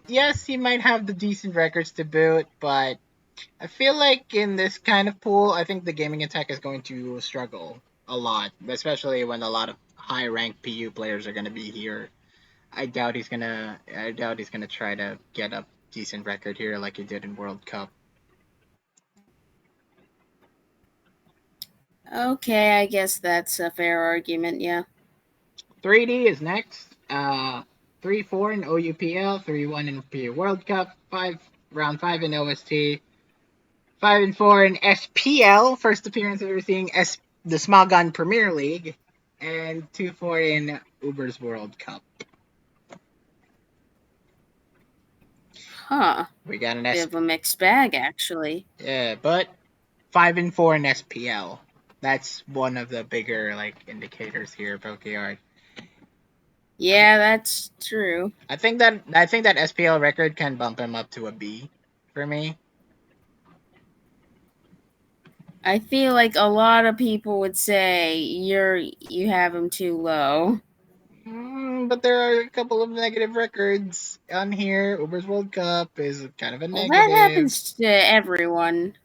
Yes, he might have the decent records to boot, but I feel like in this kind of pool, I think the Gaming Attack is going to struggle a lot, especially when a lot of high-ranked PU players are going to be here. I doubt he's gonna try to get a decent record here like he did in World Cup. Okay, I guess that's a fair argument, yeah. 3D is next. 3-4 in OUPL, 3-1 in PU World Cup, round 5 in OST, 5-4 in SPL, first appearance of seeing the Smogon Premier League, and 2-4 in Uber's World Cup. Huh. We got an bit of a mixed bag, actually. Yeah, but 5-4 in SPL. That's one of the bigger indicators here, Pokeyard. Yeah, that's true. I think that SPL record can bump him up to a B for me. I feel like a lot of people would say you have him too low. But there are a couple of negative records on here. Uber's World Cup is kind of a Well, that negative. happens to everyone.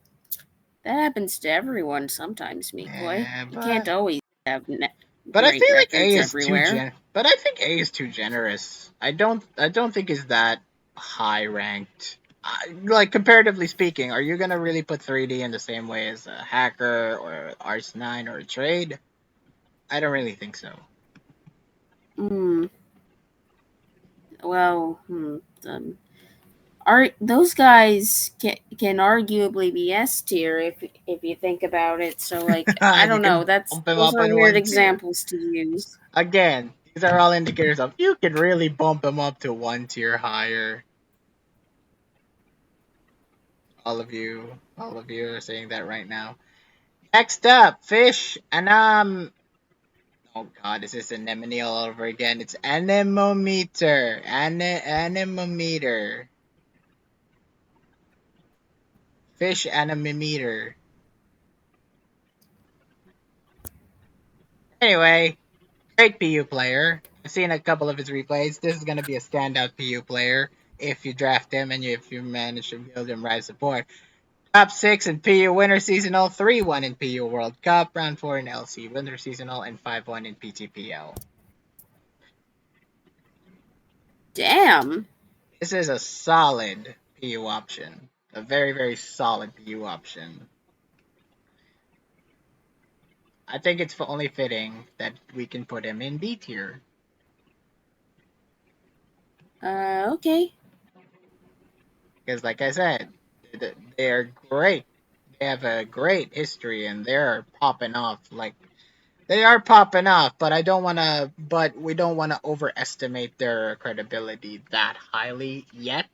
That happens to everyone sometimes, MCoy. Yeah, You can't always have but I great feel like A records is too everywhere. But I think A is too generous. I don't think it's that high ranked. Like comparatively speaking, are you gonna really put 3D in the same way as a hacker or Ars9 or a trade? I don't really think so. Hmm. Well, are those guys can arguably be S tier if you think about it. So like I You don't know. can That's bump him those up are in weird 1 tier. examples to use. Again, these are all indicators of you can really bump him up to 1 tier higher. All of you are saying that right now. Next up, fish, and oh god, is this anemone all over again? It's anemometer, anemometer, fish anemometer. Anyway, great PU player. I've seen a couple of his replays. This is gonna be a standout PU player if you draft him and if you manage to build him right support. Top 6 in PU Winter Seasonal, 3-1 in PU World Cup, Round 4 in LC Winter Seasonal, and 5-1 in PTPL. Damn. This is a solid PU option. A very, very solid PU option. I think it's only fitting that we can put him in B tier. Okay. Because, like I said, they're great. They have a great history and they're popping off. Like, they are popping off, but we don't want to overestimate their credibility that highly yet.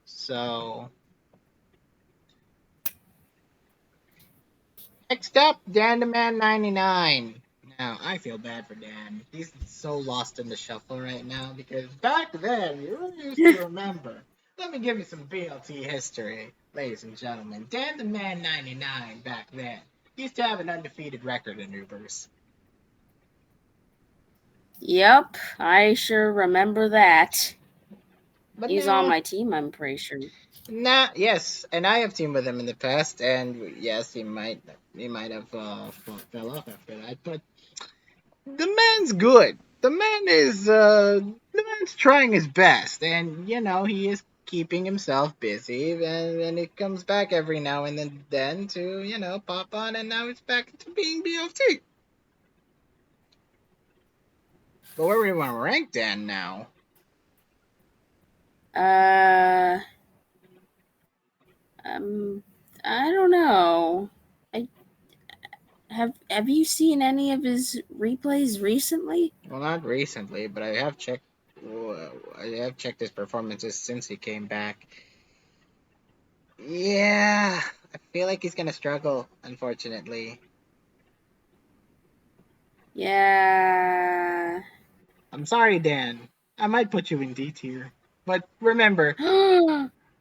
So, next up, Dan the Man 99. Now, I feel bad for Dan. He's so lost in the shuffle right now because back then, you used to remember. Let me give you some BLT history, ladies and gentlemen. Dan the Man 99 back then used to have an undefeated record in Ubers. Yep, I sure remember that. But He's on now, my team, I'm pretty sure. nah, yes, and I have teamed with him in the past, and yes, he might have fell off after that, but the man's good. The man's trying his best, and he is keeping himself busy, and it comes back every now and then to pop on, and now it's back to being BLT. But where we want to rank Dan now? Uh, um, I don't know. I have you seen any of his replays recently? Well, not recently, but I have checked. I have checked his performances since he came back. Yeah, I feel like he's gonna struggle, unfortunately. Yeah. I'm sorry, Dan. I might put you in D tier, but remember,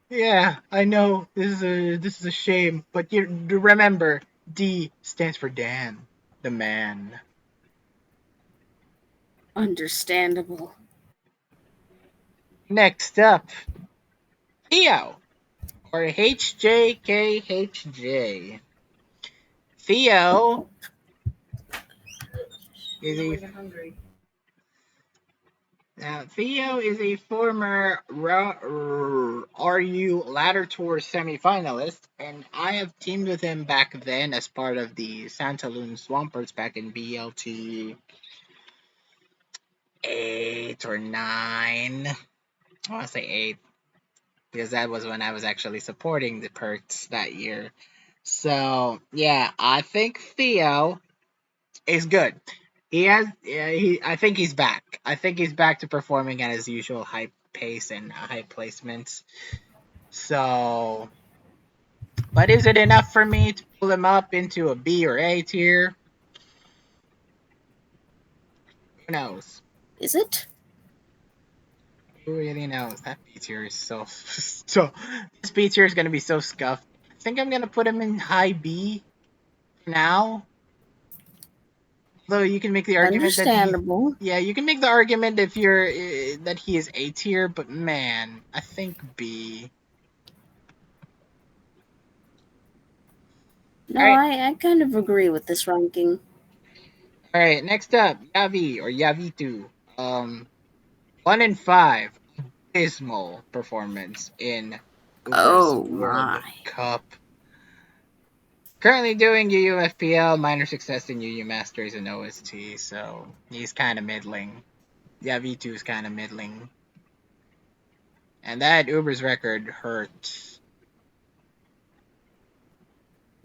yeah, I know this is a shame, but you remember D stands for Dan, the man. Understandable. Next up, Theo or HJKHJ. Theo is a Theo is a former RU Ladder Tour semifinalist, and I have teamed with him back then as part of the Santa Luna Swampers back in BLT 8 or 9. I want to say 8 because that was when I was actually supporting the Perks that year. So yeah, I think Theo is good. I think he's back. I think he's back to performing at his usual high pace and high placements. So, but is it enough for me to pull him up into a B or A tier? Who knows? Is it? Who really knows? That B tier is so. This B tier is gonna be so scuffed. I think I'm gonna put him in high B. now. Though you can make the argument that Understandable. you can make the argument if you're that he is A tier, but man, I think B. All No, right, I kind of agree with this ranking. all right. Next up, Yavi or Yavitu. 1 in 5, abysmal performance in Uber's Oh World my. Cup. Currently doing UUFPL, minor success in UU Masters and OST, so he's kind of middling. Yavitu is kind of middling. And that Uber's record hurts.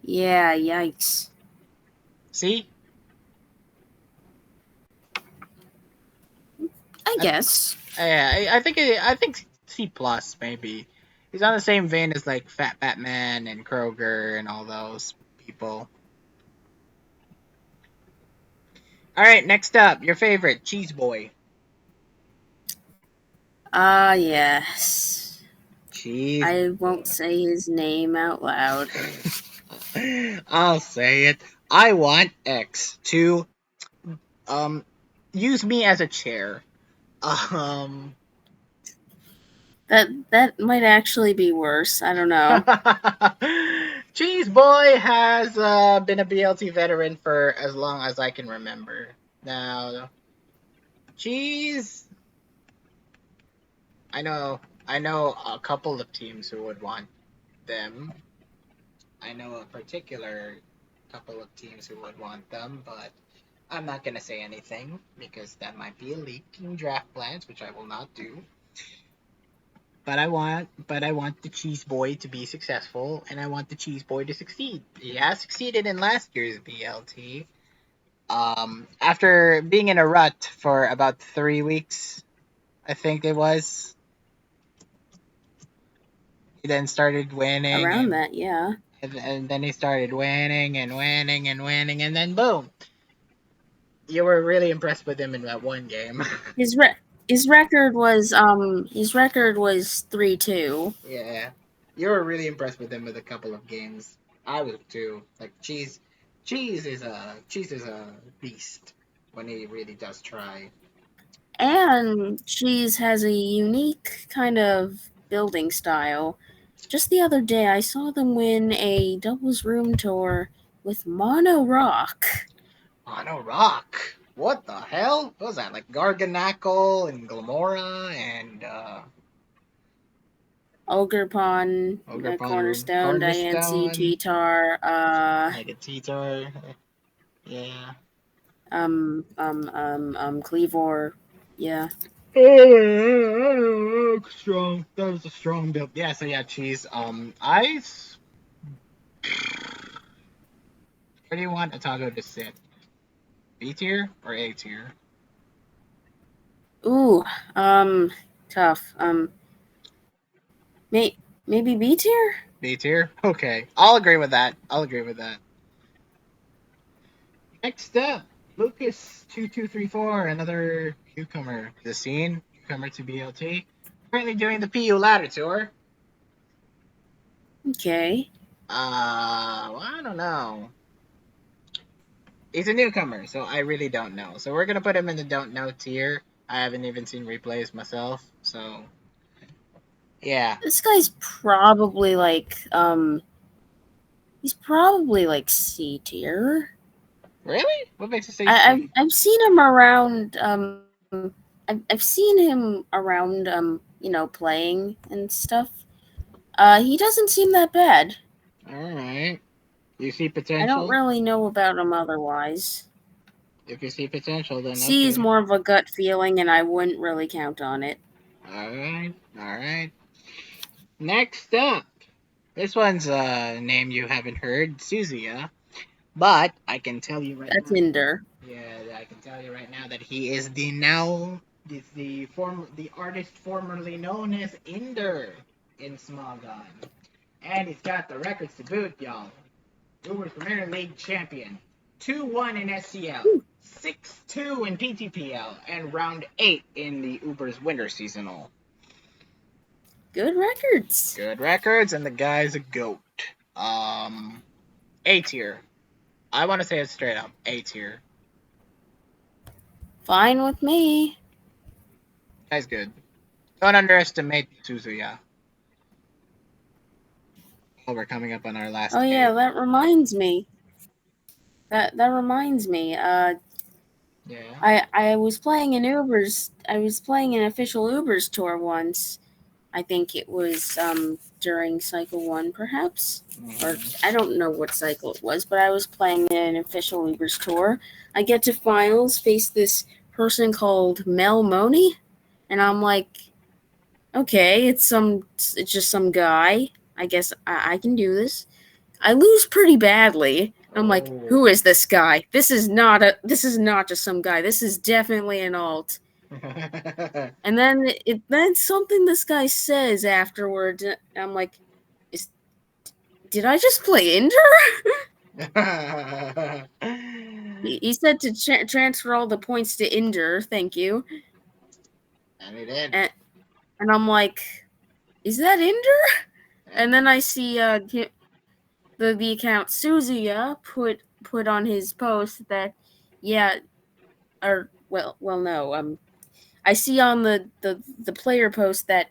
Yeah, yikes. See? I I, guess. I think C plus maybe. He's on the same vein as like Fat Batman and Kroger and all those people. All right, next up, your favorite Cheese Boy. Ah, yes. Cheese I won't Boy. say his name out loud. I'll say it. I want X to um use me as a chair. Um That might actually be worse. I don't know. Cheese Boy has been a BLT veteran for as long as I can remember. Now, Cheese, I know a couple of teams who would want them. I know a particular couple of teams who would want them, but I'm not gonna say anything because that might be a leak in draft plans, which I will not do. But I want the Cheese Boy to be successful, and I want the Cheese Boy to succeed. He has succeeded in last year's BLT. After being in a rut for about 3 weeks, I think it was, he then started winning, Around that, yeah. and then he started winning and winning and winning, and then boom, you were really impressed with him in that one game. His his record was 3-2. Yeah, you were really impressed with him with a couple of games. I was too. Like cheese is a beast when he really does try. And Cheese has a unique kind of building style. Just the other day, I saw them win a doubles room tour with Mono Rock, Mono Rock. What the hell? What was that? Like Garganackle and Glamora and Ogrepon, Ogre Pond Cornerstone, Diancie, Cornerstone. Titar, Like a Titor. Yeah. Cleavor. Yeah. Strong. That was a strong build. Yeah, so yeah, cheese. Where do you want Otago to sit? B tier or A tier? Ooh, um, tough. Maybe B tier? B tier? Okay. I'll agree with that. I'll agree with that. Next up, Lucas2234, another newcomer to the scene, newcomer to BLT. Currently doing the PU ladder tour. Okay. Well, I don't know. He's a newcomer, so I really don't know. So we're gonna put him in the don't know tier. I haven't even seen replays myself, so yeah. This guy's probably he's probably like C tier. Really? What makes you say I've C? I've seen him around I've seen him around playing and stuff. He doesn't seem that bad. All right. You see I don't potential? really know about him otherwise. If you see potential, then C is okay. more of a gut feeling, and I wouldn't really count on it. All right. All right. Next up, this one's a name you haven't heard, Suzia. But I can tell you right That's now. Hinder. Yeah, I can tell you right now that he is the artist formerly known as Inder in Smogon. And he's got the records to boot, y'all. Uber's Premier League champion. 2-1 in SCL, 6-2 in PTPL, and round 8 in the Uber's winter seasonal. Good records. Good records, and the guy's a goat. A tier. I want to say it's straight up A tier. Fine with me. Guy's good. Don't underestimate Suzuya. Oh, we're coming up on our last Oh A. yeah, that reminds me. That reminds me. Yeah. I was playing an Uber's. I was playing an official Uber's tour once. I think it was during cycle 1, perhaps, or Mm-hmm. I don't know what cycle it was, but I was playing an official Uber's tour. I get to finals, face this person called Mel Money, and I'm like, okay, it's just some guy. I guess I can do this. I lose pretty badly. I'm like, Oh. who is this guy? This is not just some guy. This is definitely an alt. And then something this guy says afterwards. I'm like, is did I just play Inder? He said to transfer all the points to Inder. Thank you. And he did. And I'm like, is that Inder? And then I see the account Suzuya put on his post that yeah, or well no, I see on the player post that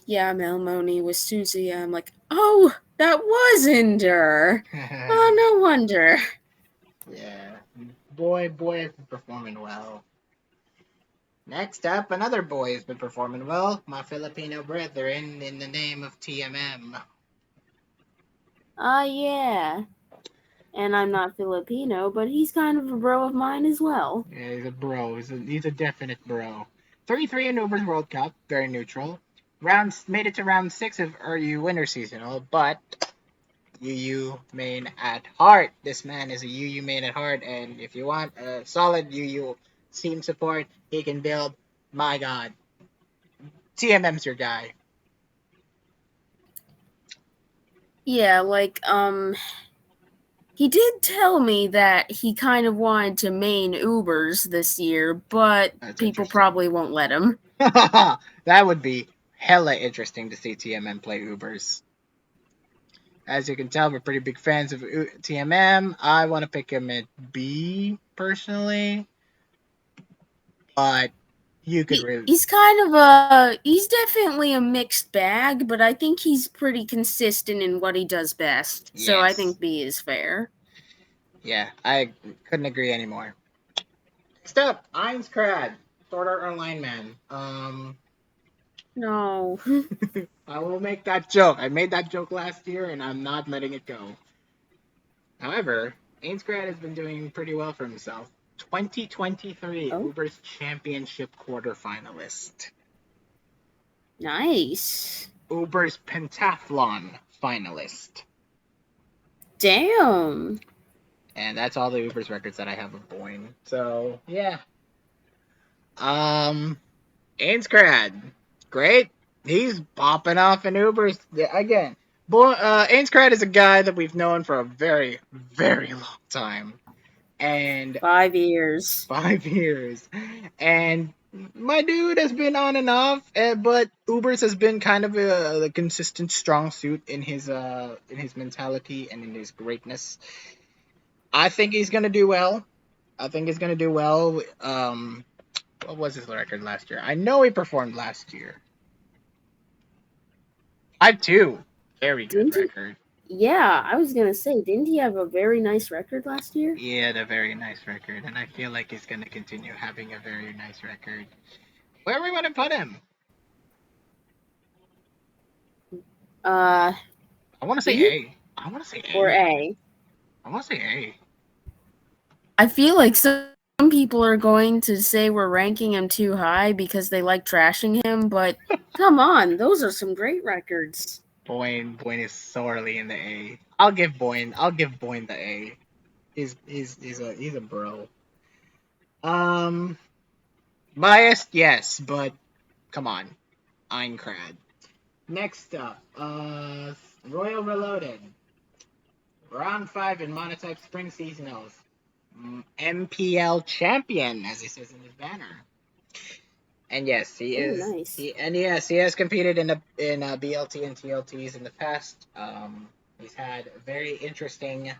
yeah, Melmoni was Suzuya. I'm like, oh, that was Inder. Oh, no wonder. Yeah. Boy has been performing well. Next up, another boy has been performing well. My Filipino brethren in the name of TMM. Yeah. And I'm not Filipino, but he's kind of a bro of mine as well. Yeah, he's a bro. He's a definite bro. 33 in Uber's World Cup, very neutral. Made it to round 6 of RU Winter Seasonal, but UU main at heart. This man is a UU main at heart, and if you want a solid UU team support, he can build. My God, TMM's your guy. Yeah, like, he did tell me that he kind of wanted to main Ubers this year, but That's people interesting. probably won't let him. That would be hella interesting to see TMM play Ubers. As you can tell, we're pretty big fans of TMM. I want to pick him at B personally, but you could really. He's kind of he's definitely a mixed bag, but I think he's pretty consistent in what he does best. So I Yes. think B is fair. Yeah, I couldn't agree anymore. Next up, Einskrad, Sword Art Online man. No. I will make that joke. I made that joke last year, and I'm not letting it go. However, Ainsgrad has been doing pretty well for himself. 2023 Oh, Uber's Championship quarterfinalist. nice. Uber's Pentathlon finalist. Damn. And that's all the Uber's records that I have of Boyne. So, yeah. Ainsgrad. Great. He's popping off in Ubers again. Ainsgrad is a guy that we've known for a very, very long time. And 5 years. 5 years. And my dude has been on and off, but Ubers has been kind of a consistent strong suit in his mentality and in his greatness. I think he's gonna do well. I think he's gonna do well. What was his record last year? I know he performed last year. 5-2. Very good Didn't he? record. Yeah, I was gonna say, didn't he have a very nice record last year? He had a very nice record, and I feel like he's gonna continue having a very nice record. Where are we gonna put him? Uh, I want to say B A. I want to say or A. A? I want to say A. I feel like some people are going to say we're ranking him too high because they like trashing him, but come on, those are some great records. Boyne is sorely in the A. I'll give Boyne the A. He's a bro. Um, biased, yes, but come on, Eincrad. Next up, Royal Reloaded, round 5 in Monotype Spring Seasonals, MPL champion, as he says in his banner. And yes, he Oh, is. nice. He has competed in BLT and TLTs in the past. He's had very interesting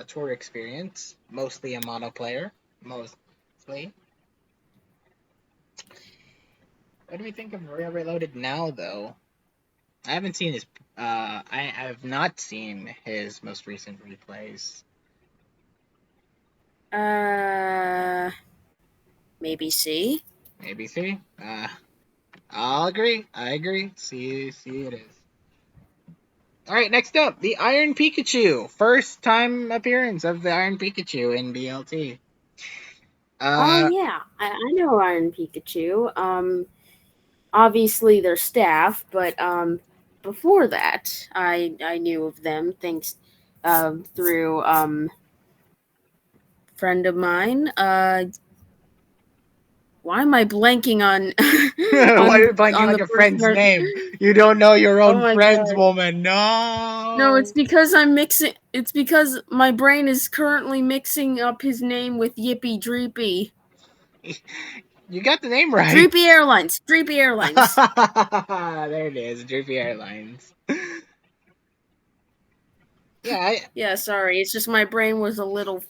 tour experience, mostly a mono player, mostly. What do we think of Real Reloaded now, though? I haven't seen his. I have not seen his most recent replays. Maybe C. Maybe see. I'll agree. I agree. See it is. All right, next up, the Iron Pikachu. First time appearance of the Iron Pikachu in BLT. Oh Uh, yeah, I know Iron Pikachu. Obviously their staff, but before that, I knew of them thanks through friend of mine. Why am I blanking on why are you blanking on on the your friend's person? name? You don't know your Oh own my friend's god. woman. No, it's No. because I'm mixing. It's because my brain is currently mixing up his name with Yippee Dreepy. You got the name right. Dreepy Airlines. Dreepy Airlines. There it is, Droopy Airlines. Yeah, Yeah, sorry. It's just my brain was a little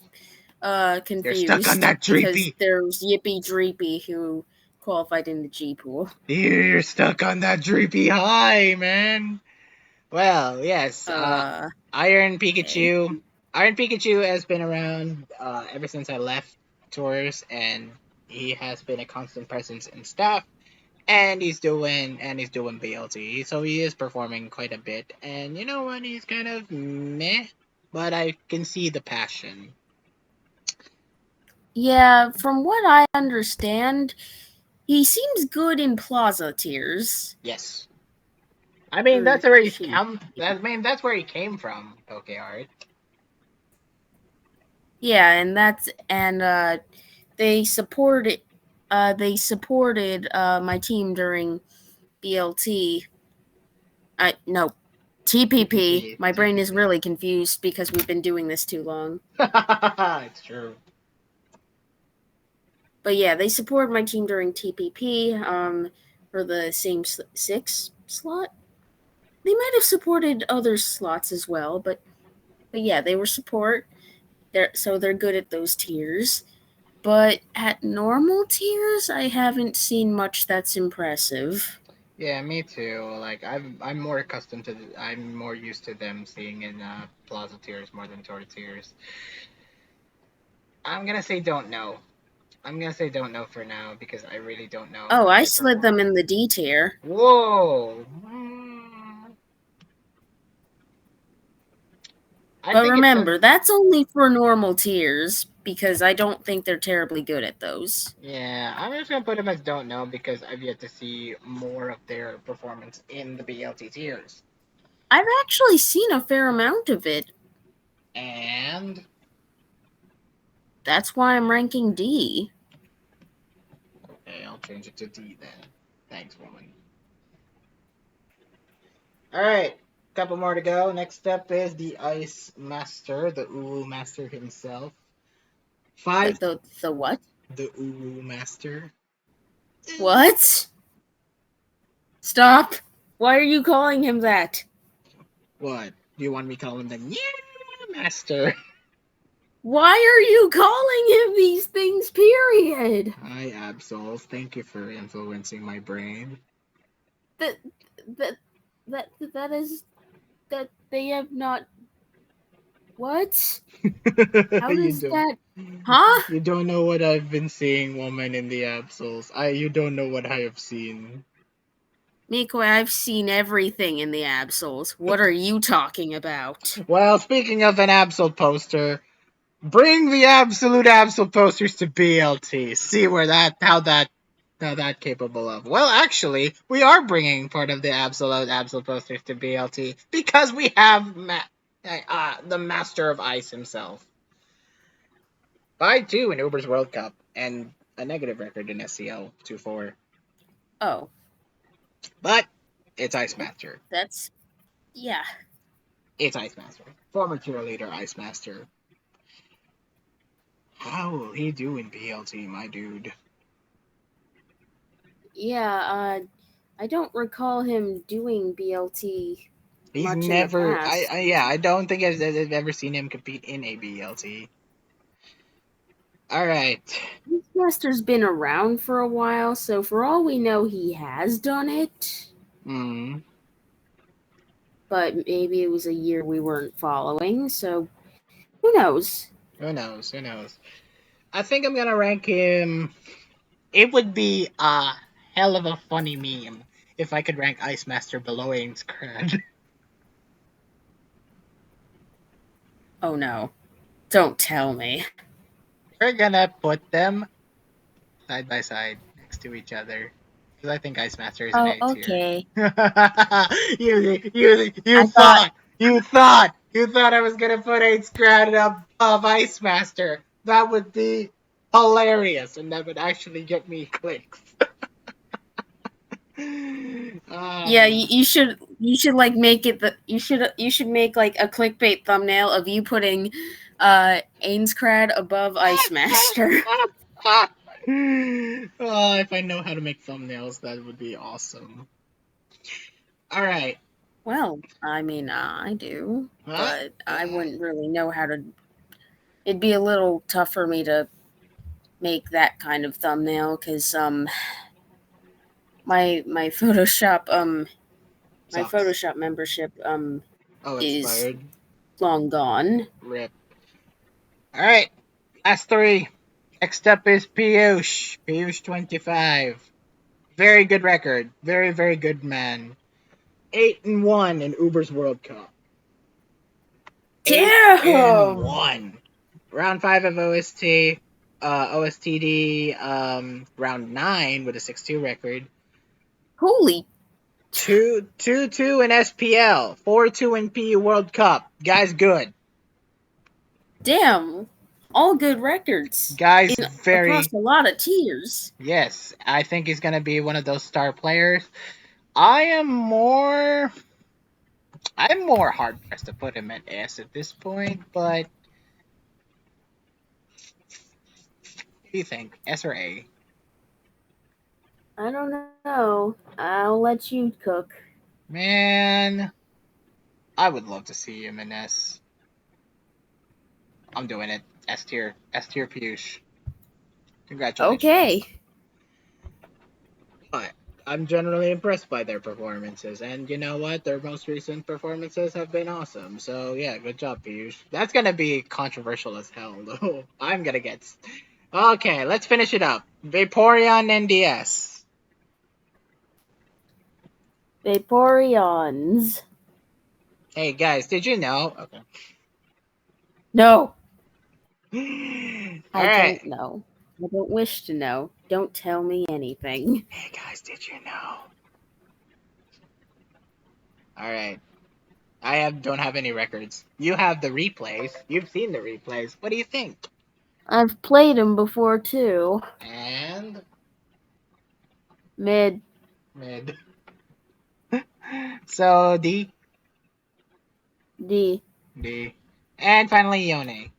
you're stuck on confused that because Droopy. there's Yippee Dreepy who qualified in the G pool. You're stuck on that Droopy high, man. Well, yes. Uh, Iron okay. Pikachu. Iron Pikachu has been around ever since I left tours, and he has been a constant presence in staff. And he's doing BLT, so he is performing quite a bit. And you know what? He's kind of meh, but I can see the passion. Yeah, from what I understand, he seems good in Plaza tiers. Yes, I mean Or that's where he's she. come. I mean that's where he came from. PokeArt. Yeah, and they supported my team during BLT. I no TPP. TPP, My brain is TPP. really confused because we've been doing this too long. It's true. But yeah, they supported my team during TPP for the same six slot. They might have supported other slots as well, but yeah, they were support. They're good at those tiers. But at normal tiers, I haven't seen much that's impressive. Yeah, me too. Like I'm more accustomed to. I'm more used to them seeing in Plaza tiers more than Tour tiers. I'm gonna say don't know. I'm gonna say don't know for now because I really don't know Oh, how I they slid them perform. in the D tier. Whoa! I But think it's a remember, that's only for normal tiers because I don't think they're terribly good at those. yeah. I'm just gonna put them as don't know because I've yet to see more of their performance in the BLT tiers. I've actually seen a fair amount of it. And That's why I'm ranking D. okay, I'll change it to D then. Thanks, woman. All right, couple more to go. Next up is the Ice Master, the Uwu Master himself. The Five, the the what? the Uwu Master. What? Stop! Why are you calling him that? What? Do you want me to call him the New Master? Why are you calling him these things, period? Hi, Absols. Thank you for influencing my brain. That that that is that they have not what? How you does don't. that huh? You don't know what I've been seeing, woman, in the Absols. You don't know what I have seen. MCoy, I've seen everything in the Absols. What are you talking about? Well, speaking of an Absol poster, bring the Absolute posters to BLT. See where how that capable of. Well, actually, we are bringing part of the Absolute posters to BLT because we have the Master of Ice himself. 5-2 in Uber's World Cup and a negative record in SCL 2-4. Oh, But it's Ice Master. that's yeah. It's Ice Master. Former cheerleader Ice Master. How will he do in BLT, my dude? Yeah, I don't recall him doing BLT He's much in the never. past. Yeah, I don't think I've ever seen him compete in a BLT. All right. Beastmaster's been around for a while, so for all we know, he has done it. Hmm. But maybe it was a year we weren't following, so who knows? Who knows? Who knows? I think I'm gonna rank him. It would be a hell of a funny meme if I could rank Ice Master below Ainscrad. Oh no. Don't tell me. We're gonna put them side by side next to each other because I think Ice Master is an Oh, A tier. okay. You I thought, thought I was gonna put Ainscrad above Ice Master. That would be hilarious, and that would actually get me clicks. yeah, uh, you should like make it the you should make like a clickbait thumbnail of you putting Ainscrad above Ice Master. oh, if I know how to make thumbnails, that would be awesome. All right. Well, I mean, I do, Huh? but I wouldn't really know how to. It'd be a little tough for me to make that kind of thumbnail because my Photoshop my Sucks. Photoshop membership Oh, is expired. long gone. Rip. All right. Last three. Next up is Piyush. Piyush 25. Very good record. Very, very good man. 8-1 in Uber's World Cup. 8 and Damn! 1. Round 5 of OST. OSTD. Round 9 with a 6-2 record. Holy 2-2 in SPL. 4-2 in PU World Cup. Guy's good. damn! All good records Guy's in across very. a lot of tiers. Yes, I think he's going to be one of those star players. I'm more hard pressed to put him at S at this point, but what do you think? S or A? I don't know. I'll let you cook. Man, I would love to see him in S. I'm doing it. S tier. S tier Piyush. Congratulations. Okay. But I'm generally impressed by their performances, and you know what? Their most recent performances have been awesome. So yeah, good job, Piyush. That's gonna be controversial as hell, though. I'm gonna get. Okay, let's finish it up. Vaporeon NDS. Vaporeons. Hey guys, did you know? Okay. No, All I right. don't know. I don't wish to know. Don't tell me anything. Hey guys, did you know? All right. Don't have any records. You have the replays. You've seen the replays. What do you think? I've played them before too. And Mid. mid. So D. D. D. And finally Yone.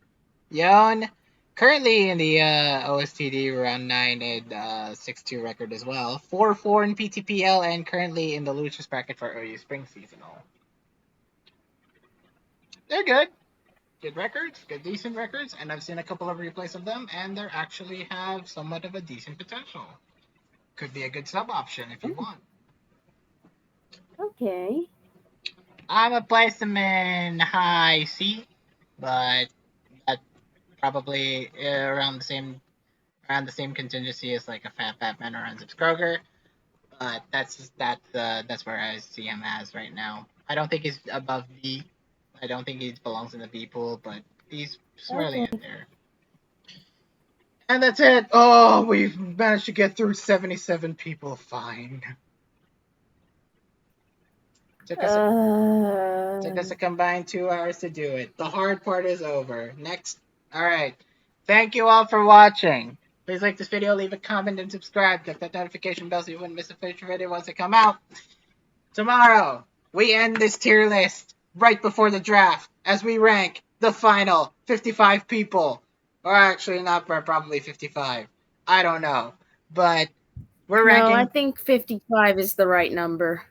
Yon currently in the OSTD round 9 and 6-2 record as well. 4-4 in PTPL and currently in the Luchas bracket for OU Spring Seasonal. They're good. Good records, good decent records, and I've seen a couple of replays of them, and they actually have somewhat of a decent potential. Could be a good sub option if you want. Okay. I'm gonna place them in high C, but that probably around the same contingency as like a Fat Man or Enzip Kroger. But that's where I see him as right now. I don't think he's above B. I don't think he belongs in the B pool, but he's swirling Okay. in there. And that's it. Oh, we've managed to get through 77 people. Fine. Took us Took us a combined 2 hours to do it. The hard part is over. Next. Alright. Thank you all for watching. Please like this video, leave a comment, and subscribe. Click that notification bell so you wouldn't miss a future video once it come out. Tomorrow, we end this tier list right before the draft as we rank the final 55 people. Or actually, not probably 55. I don't know. But we're No, I ranking. think 55 is the right number.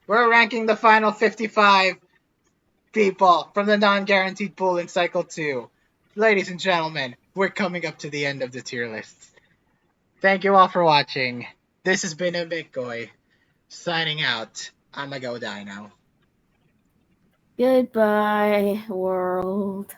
We're ranking the final 55 people from the non-guaranteed pool in Cycle 2. Ladies and gentlemen, we're coming up to the end of the tier lists. Thank you all for watching. This has been MCoy, signing out. I'ma go die now. Goodbye, world.